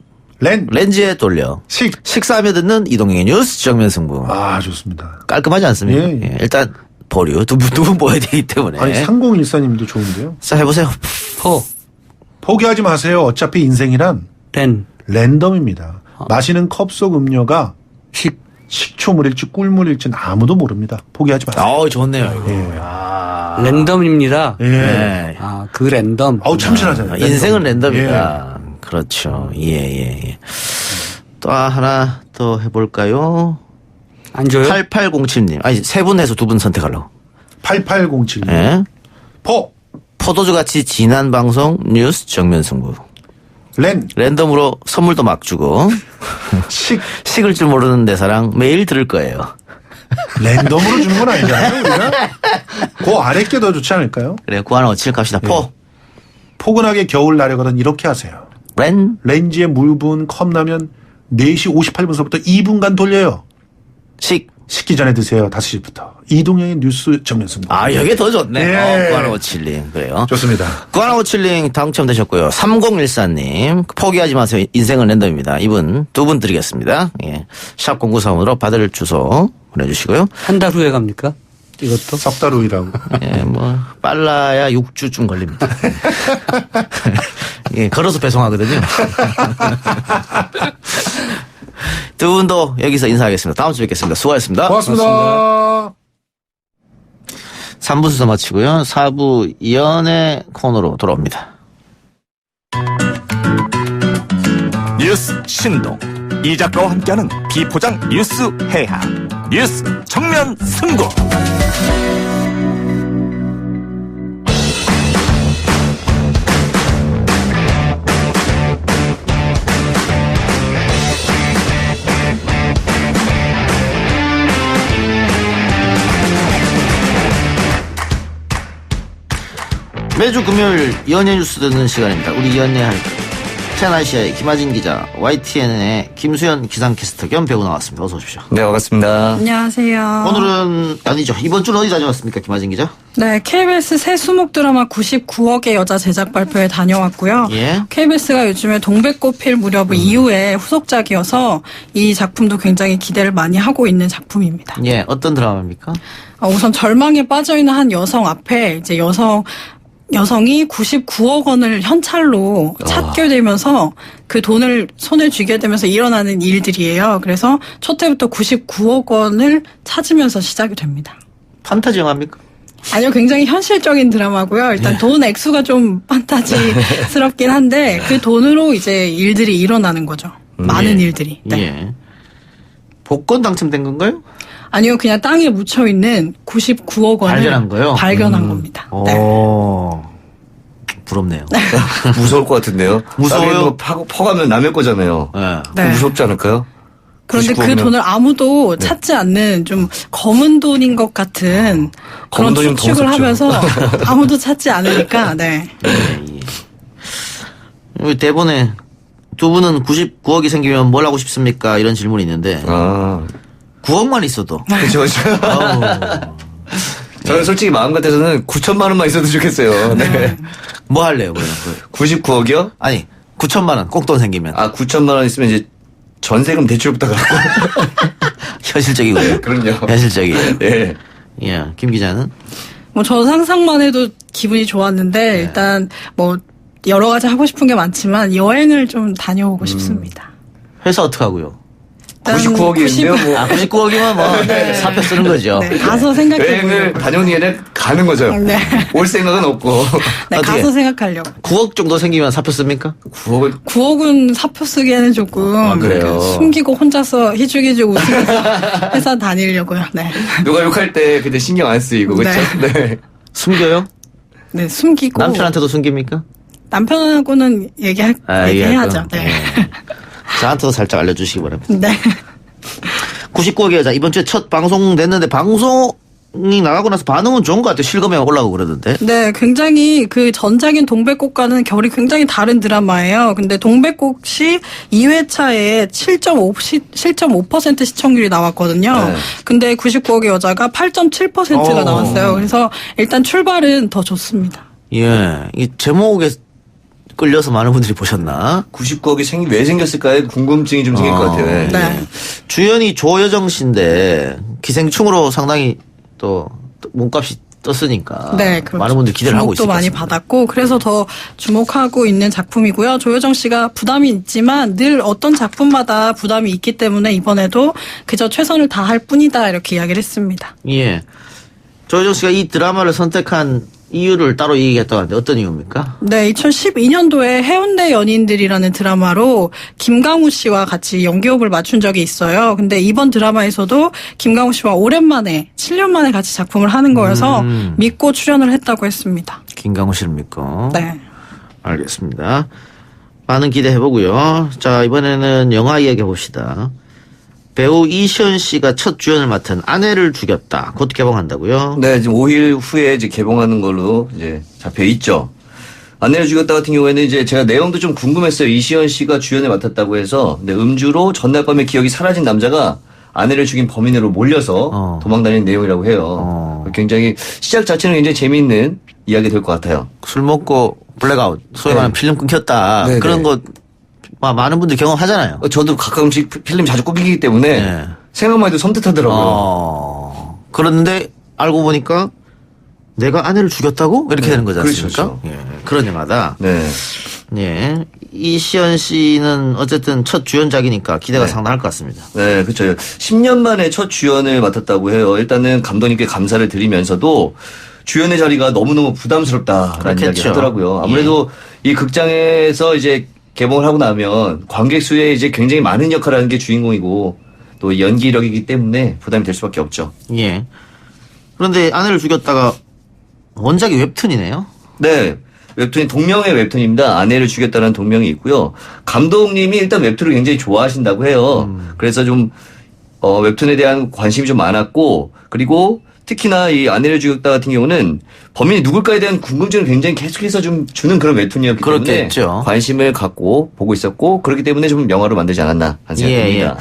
렌즈에 돌려. 식사하며 듣는 이동영의 뉴스 정면 승부. 좋습니다. 깔끔하지 않습니까? 예. 일단 보류. 두 분 모여야 되기 때문에. 아니 3014님도 좋은데요. 자, 해보세요. 포기하지 마세요. 어차피 인생이란 랜덤입니다. 마시는 컵 속 음료가 식초물일지 꿀물일지는 아무도 모릅니다. 포기하지 마세요. 좋네요. 예. 랜덤입니다. 예. 네. 그 랜덤. 참신하잖아요. 인생은 랜덤이다. 그렇죠. 예. 또 하나 더 해볼까요? 안 줘요? 8807님. 아니, 세 분 해서 두 분 선택하려고. 8807님. 예. 포도주 같이 진한 방송 뉴스 정면 승부. 랜덤으로 선물도 막 주고. 식을 줄 모르는 내 사랑 매일 들을 거예요. 랜덤으로 주는 건 아니잖아요, 우리가? 그 아래 게 더 좋지 않을까요? 그래, 그 하나 어칠 갑시다. 포근하게 겨울 나려거든 이렇게 하세요. 렌지에 물 부은 컵라면 4시 58분서부터 2분간 돌려요. 식기 전에 드세요. 5시부터. 이동영의 뉴스 정면승부. 여기 더 좋네. 네. 9157님. 그래요. 좋습니다. 9157님 당첨되셨고요. 3014님. 포기하지 마세요. 인생은 랜덤입니다. 이분 두 분 드리겠습니다. 예. 샵 0935으로 받을 주소 보내주시고요. 한 달 후에 갑니까? 이것도? 석 달 후이라고. 예, 빨라야 6주쯤 걸립니다. 예, 걸어서 배송하거든요. 두 분도 여기서 인사하겠습니다. 다음 주에 뵙겠습니다. 수고하셨습니다. 고맙습니다. 3부 수사 마치고요. 4부 연애 코너로 돌아옵니다. 뉴스 신동 이 작가와 함께하는 비포장 뉴스 해학 뉴스 정면 승부. 매주 금요일 연예 뉴스 듣는 시간입니다. 우리 연예할 TNIC의 김하진 기자, YTN의 김수현 기상캐스터 겸 배우 나왔습니다. 어서 오십시오. 네, 반갑습니다. 안녕하세요. 오늘은 아니죠. 이번 주는 어디 다녀왔습니까, 김하진 기자? 네, KBS 새 수목 드라마 99억의 여자 제작 발표에 다녀왔고요. 예. KBS가 요즘에 동백꽃 필 무렵 이후에 후속작이어서 이 작품도 굉장히 기대를 많이 하고 있는 작품입니다. 예, 어떤 드라마입니까? 우선 절망에 빠져있는 한 여성 앞에 이제 여성이 99억 원을 현찰로 찾게 되면서 그 돈을 손에 쥐게 되면서 일어나는 일들이에요. 그래서 첫 회부터 99억 원을 찾으면서 시작이 됩니다. 판타지 영화입니까? 아니요, 굉장히 현실적인 드라마고요. 일단 돈 액수가 좀 판타지스럽긴 한데 그 돈으로 이제 일들이 일어나는 거죠. 많은 일들이. 네. 예. 복권 당첨된 건가요? 아니요, 그냥 땅에 묻혀있는 99억 원을 발견한 거요? 발견한 겁니다. 오, 부럽네요. 무서울 것 같은데요. 무서워요? 퍼가면 남의 거잖아요. 네. 무섭지 않을까요? 그런데 그 돈을 아무도 찾지 않는 좀 검은 돈인 것 같은 그런 추측을 하면서 아무도 찾지 않으니까, 네. 대본에 두 분은 99억이 생기면 뭘 하고 싶습니까? 이런 질문이 있는데. 9억만 있어도. 그렇죠. 저는 솔직히 마음 같아서는 9천만 원만 있어도 좋겠어요. 네. 뭐 할래요, 그러면? 99억이요? 아니, 9천만 원, 꽁돈 생기면. 9천만 원 있으면 이제 전세금 대출부터 갖고. 현실적이군요. 그럼요. 현실적이에요. 네. 예, 김 기자는? 저 상상만 해도 기분이 좋았는데, 일단 여러 가지 하고 싶은 게 많지만 여행을 좀 다녀오고 싶습니다. 회사 어떻게 하고요? 99억이면 99억이면 사표 쓰는 거죠. 네, 가서 생각해보려고. 여행을 다녀오는 게 가는 거죠. 네. 올 생각은 없고. 네, 가서 생각하려고. 9억 정도 생기면 사표 씁니까? 9억은 사표 쓰기에는 조금 그래요? 숨기고 혼자서 희죽희죽 웃으면서 회사 다니려고요. 네. 누가 욕할 때 그때 신경 안 쓰이고 그렇죠? 네. 숨겨요? 네, 숨기고. 남편한테도 숨깁니까? 남편하고는 얘기해야죠. 네. 저한테도 살짝 알려주시기 바랍니다. 네. 99억의 여자 이번 주에 첫 방송 됐는데 방송이 나가고 나서 반응은 좋은 것 같아요. 실검에 올라가고 그러던데. 네, 굉장히 그 전작인 동백꽃과는 결이 굉장히 다른 드라마예요. 근데 동백꽃이 2회차에 7.5% 시청률이 나왔거든요. 네. 근데 99억의 여자가 8.7%가 나왔어요. 그래서 일단 출발은 더 좋습니다. 예, 이 제목에 끌려서 많은 분들이 보셨나? 99억이 왜 생겼을까에 궁금증이 좀 생길 것 같아요. 네. 주연이 조여정 씨인데 기생충으로 상당히 또 몸값이 떴으니까 네, 그렇죠. 많은 분들이 기대를 하고 있을 주목도 것 많이 같습니다. 받았고 그래서 더 주목하고 있는 작품이고요. 조여정 씨가 부담이 있지만 늘 어떤 작품마다 부담이 있기 때문에 이번에도 그저 최선을 다할 뿐이다 이렇게 이야기를 했습니다. 예. 조여정 씨가 이 드라마를 선택한 이유를 따로 얘기했다고 하는데 어떤 이유입니까? 네, 2012년도에 해운대 연인들이라는 드라마로 김강우 씨와 같이 연기호흡을 맞춘 적이 있어요. 근데 이번 드라마에서도 김강우 씨와 오랜만에 7년 만에 같이 작품을 하는 거여서 믿고 출연을 했다고 했습니다. 김강우 씨를 믿고. 네. 알겠습니다. 많은 기대해보고요. 자, 이번에는 영화 이야기 해봅시다. 배우 이시연 씨가 첫 주연을 맡은 아내를 죽였다. 곧 개봉한다고요? 네, 지금 5일 후에 이제 개봉하는 걸로 이제 잡혀 있죠. 아내를 죽였다 같은 경우에는 이제 제가 내용도 좀 궁금했어요. 이시연 씨가 주연을 맡았다고 해서 근데 음주로 전날 밤에 기억이 사라진 남자가 아내를 죽인 범인으로 몰려서 도망다니는 내용이라고 해요. 굉장히 시작 자체는 굉장히 재미있는 이야기 될 것 같아요. 술 먹고 블랙아웃, 소위 말하는 필름 끊겼다. 네, 그런 네. 거 많은 분들이 경험하잖아요. 저도 가끔씩 필름 자주 끊기기 때문에 생각만 해도 섬뜩하더라고요. 그런데 알고 보니까 내가 아내를 죽였다고? 이렇게 되는 거지 않습니까? 그렇죠. 예, 그런 영화다. 네. 예. 이시연 씨는 어쨌든 첫 주연작이니까 기대가 상당할 것 같습니다. 네, 그렇죠. 10년 만에 첫 주연을 맡았다고 해요. 일단은 감독님께 감사를 드리면서도 주연의 자리가 너무너무 부담스럽다라는 그렇겠죠. 이야기 하더라고요. 아무래도 이 극장에서 이제 개봉을 하고 나면 관객 수에 이제 굉장히 많은 역할을 하는 게 주인공이고 또 연기력이기 때문에 부담이 될 수밖에 없죠. 예. 그런데 아내를 죽였다가 원작이 웹툰이네요? 네. 웹툰이 동명의 웹툰입니다. 아내를 죽였다는 동명이 있고요. 감독님이 일단 웹툰을 굉장히 좋아하신다고 해요. 그래서 좀 웹툰에 대한 관심이 좀 많았고 그리고 특히나 이 아내를 죽였다 같은 경우는 범인이 누굴까에 대한 궁금증을 굉장히 계속해서 좀 주는 그런 웹툰이었기 그렇겠죠. 때문에 관심을 갖고 보고 있었고 그렇기 때문에 좀 영화로 만들지 않았나 하는 생각이 듭니다.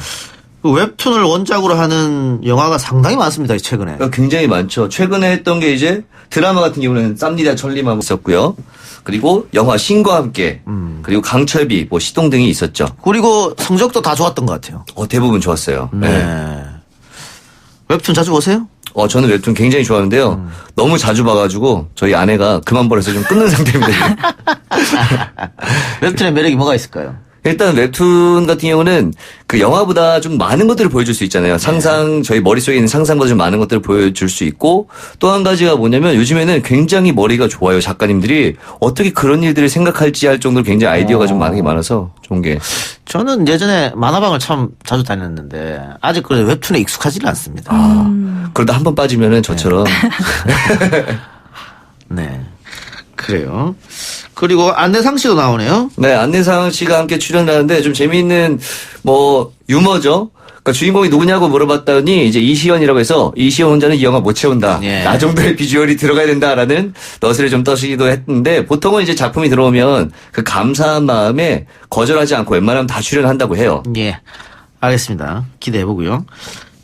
그 웹툰을 원작으로 하는 영화가 상당히 많습니다, 최근에. 굉장히 많죠. 최근에 했던 게 이제 드라마 같은 경우는 쌈디다 천리만 있었고요. 그리고 영화 신과 함께 그리고 강철비, 뭐 시동 등이 있었죠. 그리고 성적도 다 좋았던 것 같아요. 대부분 좋았어요. 네. 웹툰 자주 보세요? 저는 웹툰 굉장히 좋아하는데요. 너무 자주 봐가지고 저희 아내가 그만 보래서 좀 끊는 상태입니다. 웹툰의 매력이 뭐가 있을까요? 일단 웹툰 같은 경우는 그 영화보다 좀 많은 것들을 보여줄 수 있잖아요. 상상, 저희 머릿속에 있는 상상보다 좀 많은 것들을 보여줄 수 있고 또 한 가지가 뭐냐면 요즘에는 굉장히 머리가 좋아요. 작가님들이 어떻게 그런 일들을 생각할지 할 정도로 굉장히 아이디어가 좀 많은 게 많아서 좋은 게. 저는 예전에 만화방을 참 자주 다녔는데 아직 그 웹툰에 익숙하지는 않습니다. 그러다 한 번 빠지면은 저처럼. 네. 그래요. 그리고 안내상 씨도 나오네요. 네, 안내상 씨가 함께 출연하는데 좀 재미있는 뭐 유머죠. 그러니까 주인공이 누구냐고 물어봤더니 이제 이시연이라고 해서 이시연 혼자는 이 영화 못 채운다. 나 정도의 비주얼이 들어가야 된다라는 너스를 좀 떠시기도 했는데 보통은 이제 작품이 들어오면 그 감사한 마음에 거절하지 않고 웬만하면 다 출연한다고 해요. 예. 알겠습니다. 기대해보고요.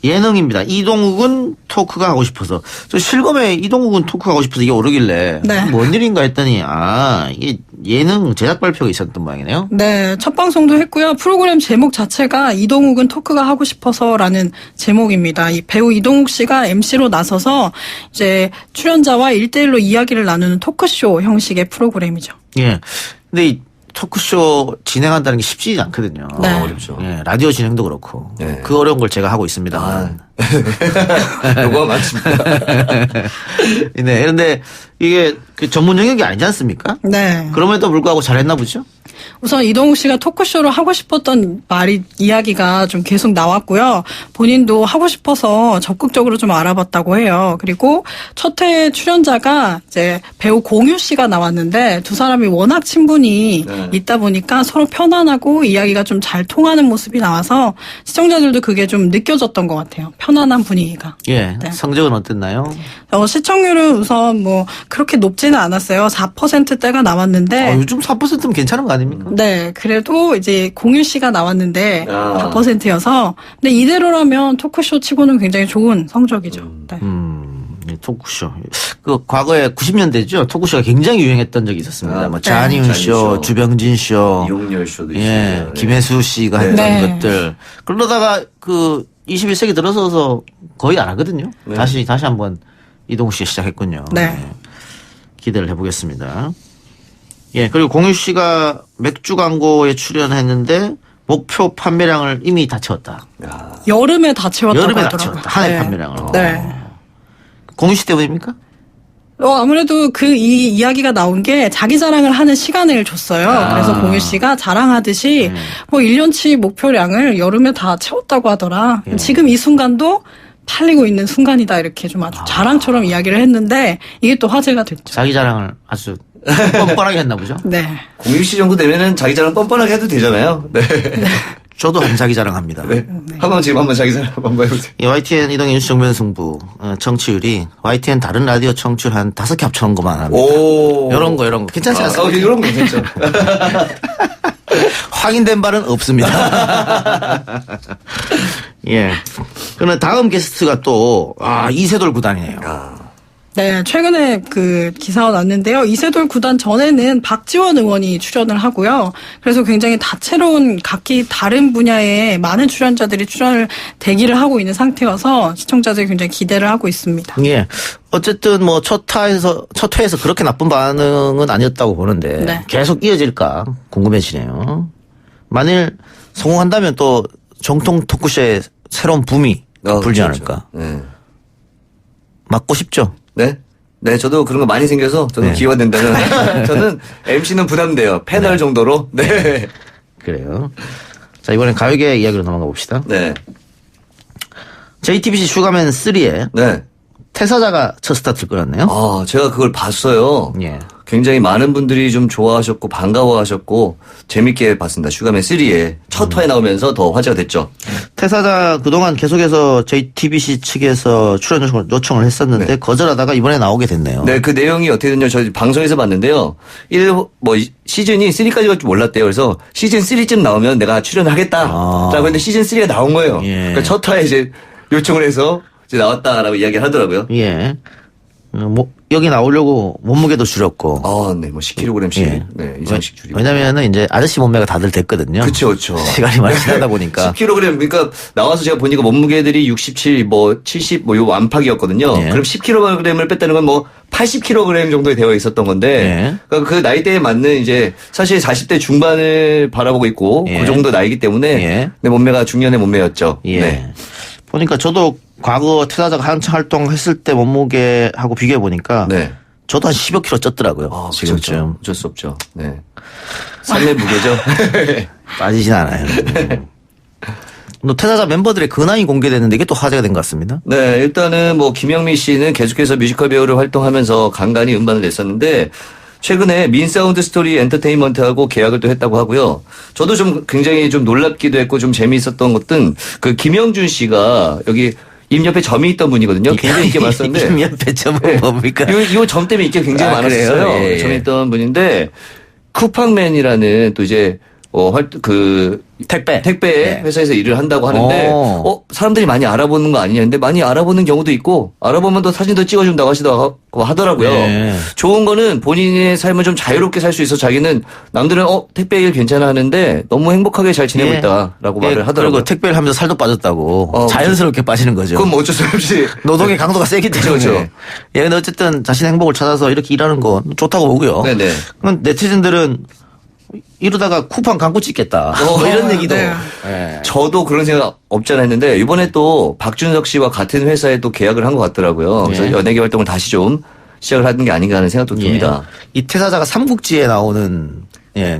예능입니다. 이동욱은 토크가 하고 싶어서. 저 실검에 이동욱은 토크가 하고 싶어서 이게 오르길래. 네. 뭔 일인가 했더니, 이게 예능 제작 발표가 있었던 모양이네요. 네, 첫 방송도 했고요. 프로그램 제목 자체가 이동욱은 토크가 하고 싶어서라는 제목입니다. 이 배우 이동욱 씨가 MC로 나서서 이제 출연자와 1대1로 이야기를 나누는 토크쇼 형식의 프로그램이죠. 예. 근데 이 토크쇼 진행한다는 게 쉽지 않거든요. 네. 어렵죠. 예, 라디오 진행도 그렇고. 그 어려운 걸 제가 하고 있습니다. 요거가 많습니다. 네. 그런데 이게 그 전문 영역이 아니지 않습니까? 네. 그럼에도 불구하고 잘했나 보죠? 우선 이동욱 씨가 토크쇼를 하고 싶었던 이야기가 좀 계속 나왔고요. 본인도 하고 싶어서 적극적으로 좀 알아봤다고 해요. 그리고 첫 회 출연자가 이제 배우 공유 씨가 나왔는데 두 사람이 워낙 친분이 있다 보니까 서로 편안하고 이야기가 좀 잘 통하는 모습이 나와서 시청자들도 그게 좀 느껴졌던 것 같아요. 편안한 분위기가. 예. 네. 성적은 어땠나요? 시청률은 우선 뭐 그렇게 높지는 않았어요. 4%대가 나왔는데. 요즘 4%면 괜찮은 거 아닙니까? 네, 그래도 이제 공유 씨가 나왔는데 4%여서 근데 이대로라면 토크쇼 치고는 굉장히 좋은 성적이죠. 네. 토크쇼. 그 과거에 90년대죠. 토크쇼가 굉장히 유행했던 적이 있었습니다. 뭐 장희훈 쇼, 주병진 쇼, 이용렬 쇼도 예, 있어요. 김혜수 씨가 네. 했던 네. 것들. 그러다가 그 21세기 들어서서 거의 안 하거든요. 다시 한번 이동욱 씨가 시작했군요. 네. 기대를 해보겠습니다. 예, 그리고 공유 씨가 맥주 광고에 출연했는데 목표 판매량을 이미 다 채웠다. 여름에 다 채웠다고 여름에 다 하더라고요. 채웠다. 한 해 네. 판매량을. 네. 공유 씨 때문입니까? 아무래도 이 이야기가 나온 게 자기 자랑을 하는 시간을 줬어요. 그래서 공유 씨가 자랑하듯이 뭐 1년치 목표량을 여름에 다 채웠다고 하더라. 지금 이 순간도 팔리고 있는 순간이다. 이렇게 좀 아주 자랑처럼 이야기를 했는데 이게 또 화제가 됐죠. 자기 자랑을 아주 뻔뻔하게 했나 보죠? 네. 공유 씨 정도 되면은 자기 자랑 뻔뻔하게 해도 되잖아요. 네. 저도 한 자기 자랑합니다. 네. 한번 지금 한번 자기 자랑 한번 해보세요. 이 YTN 이동의 뉴스 정면 승부 청취율이 YTN 다른 라디오 청취율 한 5개 합쳐놓은 것만 합니다. 오. 이런 거 괜찮지 않습니까? 이런 거 괜찮죠. 확인된 바는 없습니다. 예. 그러면 다음 게스트가 또 이세돌 구단이네요. 네, 최근에 그 기사가 났는데요. 이세돌 구단 전에는 박지원 의원이 출연을 하고요. 그래서 굉장히 다채로운 각기 다른 분야의 많은 출연자들이 출연을 대기를 하고 있는 상태여서 시청자들이 굉장히 기대를 하고 있습니다. 예. 어쨌든 뭐 첫 회에서 그렇게 나쁜 반응은 아니었다고 보는데 네. 계속 이어질까 궁금해지네요. 만일 성공한다면 또 정통 토크쇼의 새로운 붐이 불지 그렇죠. 않을까. 네. 맞고 싶죠? 네. 네, 저도 그런 거 많이 생겨서 저도 기회가 된다면 저는 MC는 부담돼요. 패널 정도로. 네. 그래요. 자, 이번엔 가요계 이야기로 넘어가 봅시다. 네. JTBC 슈가맨 3에 네. 태사자가 첫 스타트를 끌었네요. 제가 그걸 봤어요. 예. 굉장히 많은 분들이 좀 좋아하셨고 반가워하셨고 재밌게 봤습니다. 슈가맨 3에 첫 화에 나오면서 더 화제가 됐죠. 태사자 그동안 계속해서 JTBC 측에서 출연 요청을 했었는데 네. 거절하다가 이번에 나오게 됐네요. 네, 그 내용이 어떻게 됐냐 저희 방송에서 봤는데요. 시즌이 3까지 갈 줄 몰랐대요. 그래서 시즌 3쯤 나오면 내가 출연하겠다라고 했는데 시즌 3가 나온 거예요. 예. 그러니까 첫 화에 이제 요청을 해서 이제 나왔다라고 이야기를 하더라고요. 예. 여기 나오려고 몸무게도 줄였고. 네, 뭐 10kg씩 예. 네, 이상씩 줄이고. 왜냐면은 이제 아저씨 몸매가 다들 됐거든요. 그렇죠. 시간이 많이 지나다 보니까. 10kg 그러니까 나와서 제가 보니까 몸무게들이 67, 70 요 안팎이었거든요. 예. 그럼 10kg을 뺐다는 건 뭐 80kg 정도에 되어 있었던 건데 예. 그러니까 그 나이대에 맞는 이제 사실 40대 중반을 바라보고 있고 예. 그 정도 나이기 때문에 예. 내 몸매가 중년의 몸매였죠. 예. 네. 보니까 저도 과거 태사자가 한창 활동했을 때 몸무게하고 비교해 보니까 네. 저도 한 10여 킬로 쪘더라고요. 지금쯤. 그렇죠. 어쩔 수 없죠. 네. 삶의 무게죠. 빠지진 않아요. 또 태사자 멤버들의 근황이 공개됐는데 이게 또 화제가 된 것 같습니다. 네, 일단은 뭐 김영미 씨는 계속해서 뮤지컬 배우를 활동하면서 간간히 음반을 냈었는데 최근에 민사운드 스토리 엔터테인먼트하고 계약을 또 했다고 하고요. 저도 좀 굉장히 좀 놀랍기도 했고 좀 재미있었던 것은 그 김영준 씨가 여기 입 옆에 점이 있던 분이거든요. 굉장히 인기 많았었는데. 입 옆에 점은 뭡니까? 이 점 때문에 인기가 굉장히 많았어요. 그래요? 예. 점이 있던 분인데 쿠팡맨이라는 또 이제 택배 회사에서 일을 한다고 하는데 사람들이 많이 알아보는 거 아니냐는데 많이 알아보는 경우도 있고 알아보면 또 사진도 찍어준다고 하더라고요. 네. 좋은 거는 본인의 삶을 좀 자유롭게 살 수 있어 자기는 남들은 택배 일 괜찮아 하는데 너무 행복하게 잘 지내고 예. 있다라고 말을 하더라고요. 그리고 택배를 하면서 살도 빠졌다고 자연스럽게 빠지는 거죠. 그건 뭐 어쩔 수 없이 노동의 강도가 세기 때문에. 그렇죠. 예, 근데 어쨌든 자신의 행복을 찾아서 이렇게 일하는 건 좋다고 보고요. 네네. 그럼 네티즌들은 이러다가 쿠팡 광고 찍겠다. 뭐 이런 얘기도. 네. 예. 저도 그런 생각 없잖아 했는데 이번에 또 박준석 씨와 같은 회사에 또 계약을 한 것 같더라고요. 그래서 예. 연예계 활동을 다시 좀 시작을 하는 게 아닌가 하는 생각도 듭니다. 이 태사자가 삼국지에 나오는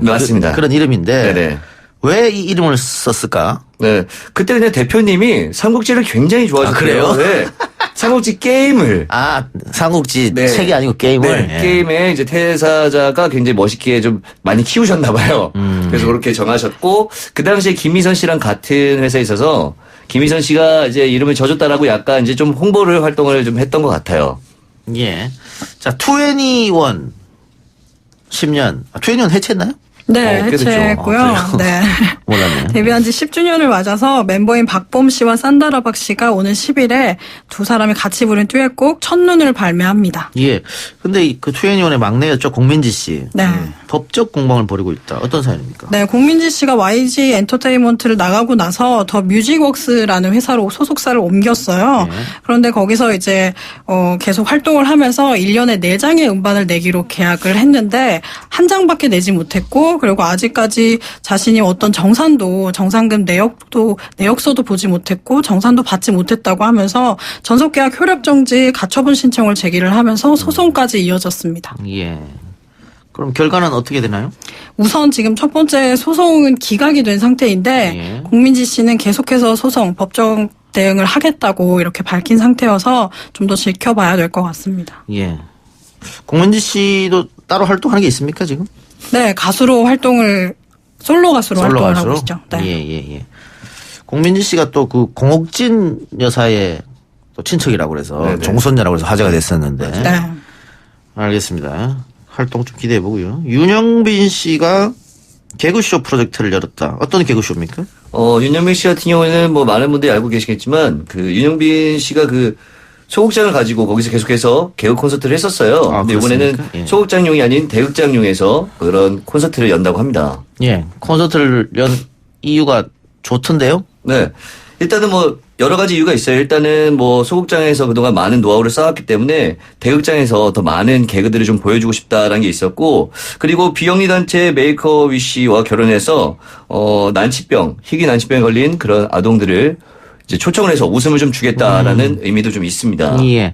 맞습니다. 그런 이름인데 네네. 왜 이 이름을 썼을까? 네. 그때 그냥 대표님이 삼국지를 굉장히 좋아하셨대요. 그래요? 네. 삼국지 게임을. 삼국지 책이 아니고 게임을. 네. 게임에 이제 태사자가 굉장히 멋있게 좀 많이 키우셨나 봐요. 그래서 그렇게 정하셨고 그 당시에 김미선 씨랑 같은 회사에 있어서 김미선 씨가 이제 이름을 져줬다라고 약간 이제 좀 홍보를 활동을 좀 했던 것 같아요. 예. 자, 2NE1 10년. 2NE1 해체했나요? 네, 꽤 됐죠. 해체했고요. 네. 몰랐네. 데뷔한 지 10주년을 맞아서 멤버인 박범 씨와 산다라박 씨가 오는 10일에 두 사람이 같이 부른 듀엣곡 첫눈을 발매합니다. 예. 근데 그 투애니원의 막내였죠. 공민지 씨. 네. 법적 공방을 벌이고 있다. 어떤 사연입니까? 네, 공민지 씨가 YG 엔터테인먼트를 나가고 나서 더 뮤직웍스라는 회사로 소속사를 옮겼어요. 그런데 거기서 이제 계속 활동을 하면서 1년에 4장의 음반을 내기로 계약을 했는데 한 장밖에 내지 못했고 그리고 아직까지 자신이 어떤 정산금 내역서도 보지 못했고 정산도 받지 못했다고 하면서 전속계약 효력정지 가처분 신청을 제기를 하면서 소송까지 이어졌습니다. 예. 그럼 결과는 어떻게 되나요? 우선 지금 첫 번째 소송은 기각이 된 상태인데 공민지 씨는 계속해서 법정 대응을 하겠다고 이렇게 밝힌 상태여서 좀 더 지켜봐야 될 것 같습니다. 예. 공민지 씨도 따로 활동하는 게 있습니까 지금? 네, 솔로 가수로 활동을 하고 있죠. 네. 예. 공민지 씨가 또 그 공옥진 여사의 또 친척이라고 그래서 종손녀라고 해서 화제가 됐었는데. 네. 알겠습니다. 활동 좀 기대해 보고요. 윤영빈 씨가 개그쇼 프로젝트를 열었다. 어떤 개그쇼입니까? 윤영빈 씨 같은 경우에는 뭐 많은 분들이 알고 계시겠지만 그 윤영빈 씨가 그 소극장을 가지고 거기서 계속해서 개그 콘서트를 했었어요. 근데 이번에는 소극장용이 아닌 대극장용에서 그런 콘서트를 연다고 합니다. 예. 콘서트를 연 이유가 좋던데요? 네. 일단은 뭐 여러 가지 이유가 있어요. 일단은 뭐 소극장에서 그동안 많은 노하우를 쌓았기 때문에 대극장에서 더 많은 개그들을 좀 보여주고 싶다라는 게 있었고 그리고 비영리 단체 메이커 위시와 결혼해서 희귀 난치병에 걸린 그런 아동들을 이제 초청을 해서 웃음을 좀 주겠다라는 의미도 좀 있습니다. 예.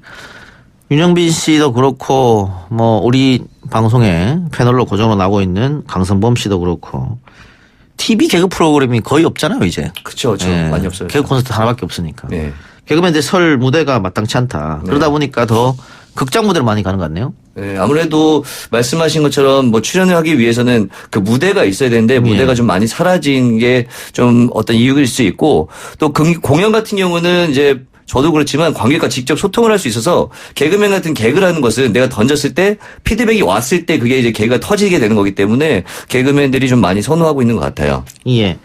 윤영빈 씨도 그렇고 뭐 우리 방송에 패널로 고정으로 나오고 있는 강선범 씨도 그렇고 TV 개그 프로그램이 거의 없잖아요, 이제. 그렇죠. 많이 없어요. 개그 콘서트 하나밖에 없으니까. 네. 개그맨들 설 무대가 마땅치 않다. 그러다 보니까 더 극장 무대로 많이 가는 것 같네요. 네, 아무래도 말씀하신 것처럼 뭐 출연을 하기 위해서는 그 무대가 있어야 되는데 무대가 좀 많이 사라진 게 좀 어떤 이유일 수 있고 또 공연 같은 경우는 이제 저도 그렇지만 관객과 직접 소통을 할 수 있어서 개그맨 같은 개그를 하는 것은 내가 던졌을 때 피드백이 왔을 때 그게 이제 개그가 터지게 되는 거기 때문에 개그맨들이 좀 많이 선호하고 있는 것 같아요. 예.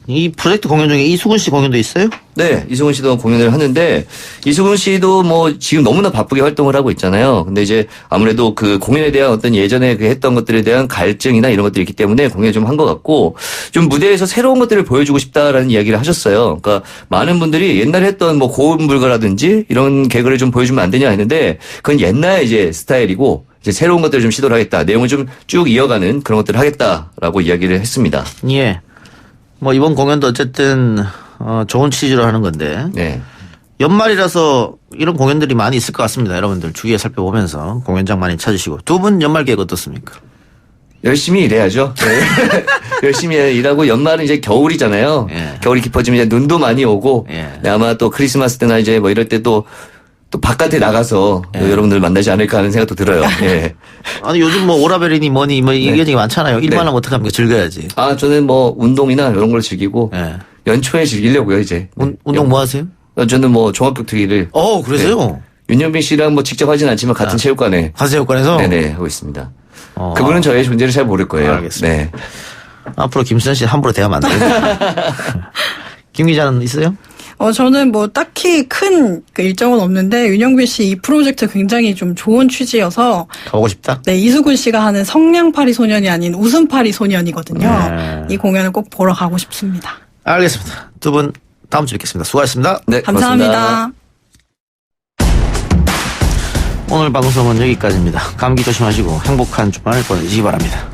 이 프로젝트 공연 중에 이수근 씨 공연도 있어요? 네, 이수근 씨도 공연을 하는데 이수근 씨도 뭐 지금 너무나 바쁘게 활동을 하고 있잖아요. 근데 이제 아무래도 그 공연에 대한 어떤 예전에 그 했던 것들에 대한 갈증이나 이런 것들이 있기 때문에 공연을 좀 한 것 같고 좀 무대에서 새로운 것들을 보여주고 싶다라는 이야기를 하셨어요. 그러니까 많은 분들이 옛날에 했던 뭐 고음불가라든지 이런 개그를 좀 보여주면 안 되냐 했는데 그건 옛날 이제 스타일이고 이제 새로운 것들을 좀 시도를 하겠다. 내용을 좀 쭉 이어가는 그런 것들을 하겠다라고 이야기를 했습니다. 예. 뭐 이번 공연도 어쨌든 좋은 취지로 하는 건데 연말이라서 이런 공연들이 많이 있을 것 같습니다. 여러분들 주위에 살펴보면서 공연장 많이 찾으시고 두 분 연말 계획 어떻습니까? 열심히 일해야죠. 네. 열심히 일하고 연말은 이제 겨울이잖아요. 겨울이 깊어지면 이제 눈도 많이 오고 네, 아마 또 크리스마스 때나 이제 뭐 이럴 때 또 바깥에 나가서 여러분들 만나지 않을까 하는 생각도 들어요. 예. 아니 요즘 뭐 오라베리니 뭐니 뭐 이게 많잖아요. 일만 하면 어떡합니까? 즐겨야지. 저는 뭐 운동이나 이런 걸 즐기고 연초에 즐기려고요 이제. 운동 뭐 하세요? 저는 뭐 종합격투기를. 그러세요? 네. 윤영빈 씨랑 뭐 직접 하진 않지만 같은 체육관에. 같은 체육관에서? 네네 하고 있습니다. 그분은 저의 존재를 잘 모를 거예요. 알겠습니다. 네. 앞으로 김수현 씨 함부로 대하면 안 돼요. 김 기자는 있어요? 저는 뭐 딱히 큰 일정은 없는데 윤영빈 씨 이 프로젝트 굉장히 좀 좋은 취지여서 가보고 싶다? 네, 이수근 씨가 하는 성냥팔이 소년이 아닌 웃음팔이 소년이거든요. 이 공연을 꼭 보러 가고 싶습니다. 알겠습니다. 두 분 다음 주에 뵙겠습니다. 수고하셨습니다. 네, 감사합니다. 오늘 방송은 여기까지입니다. 감기 조심하시고 행복한 주말 보내시기 바랍니다.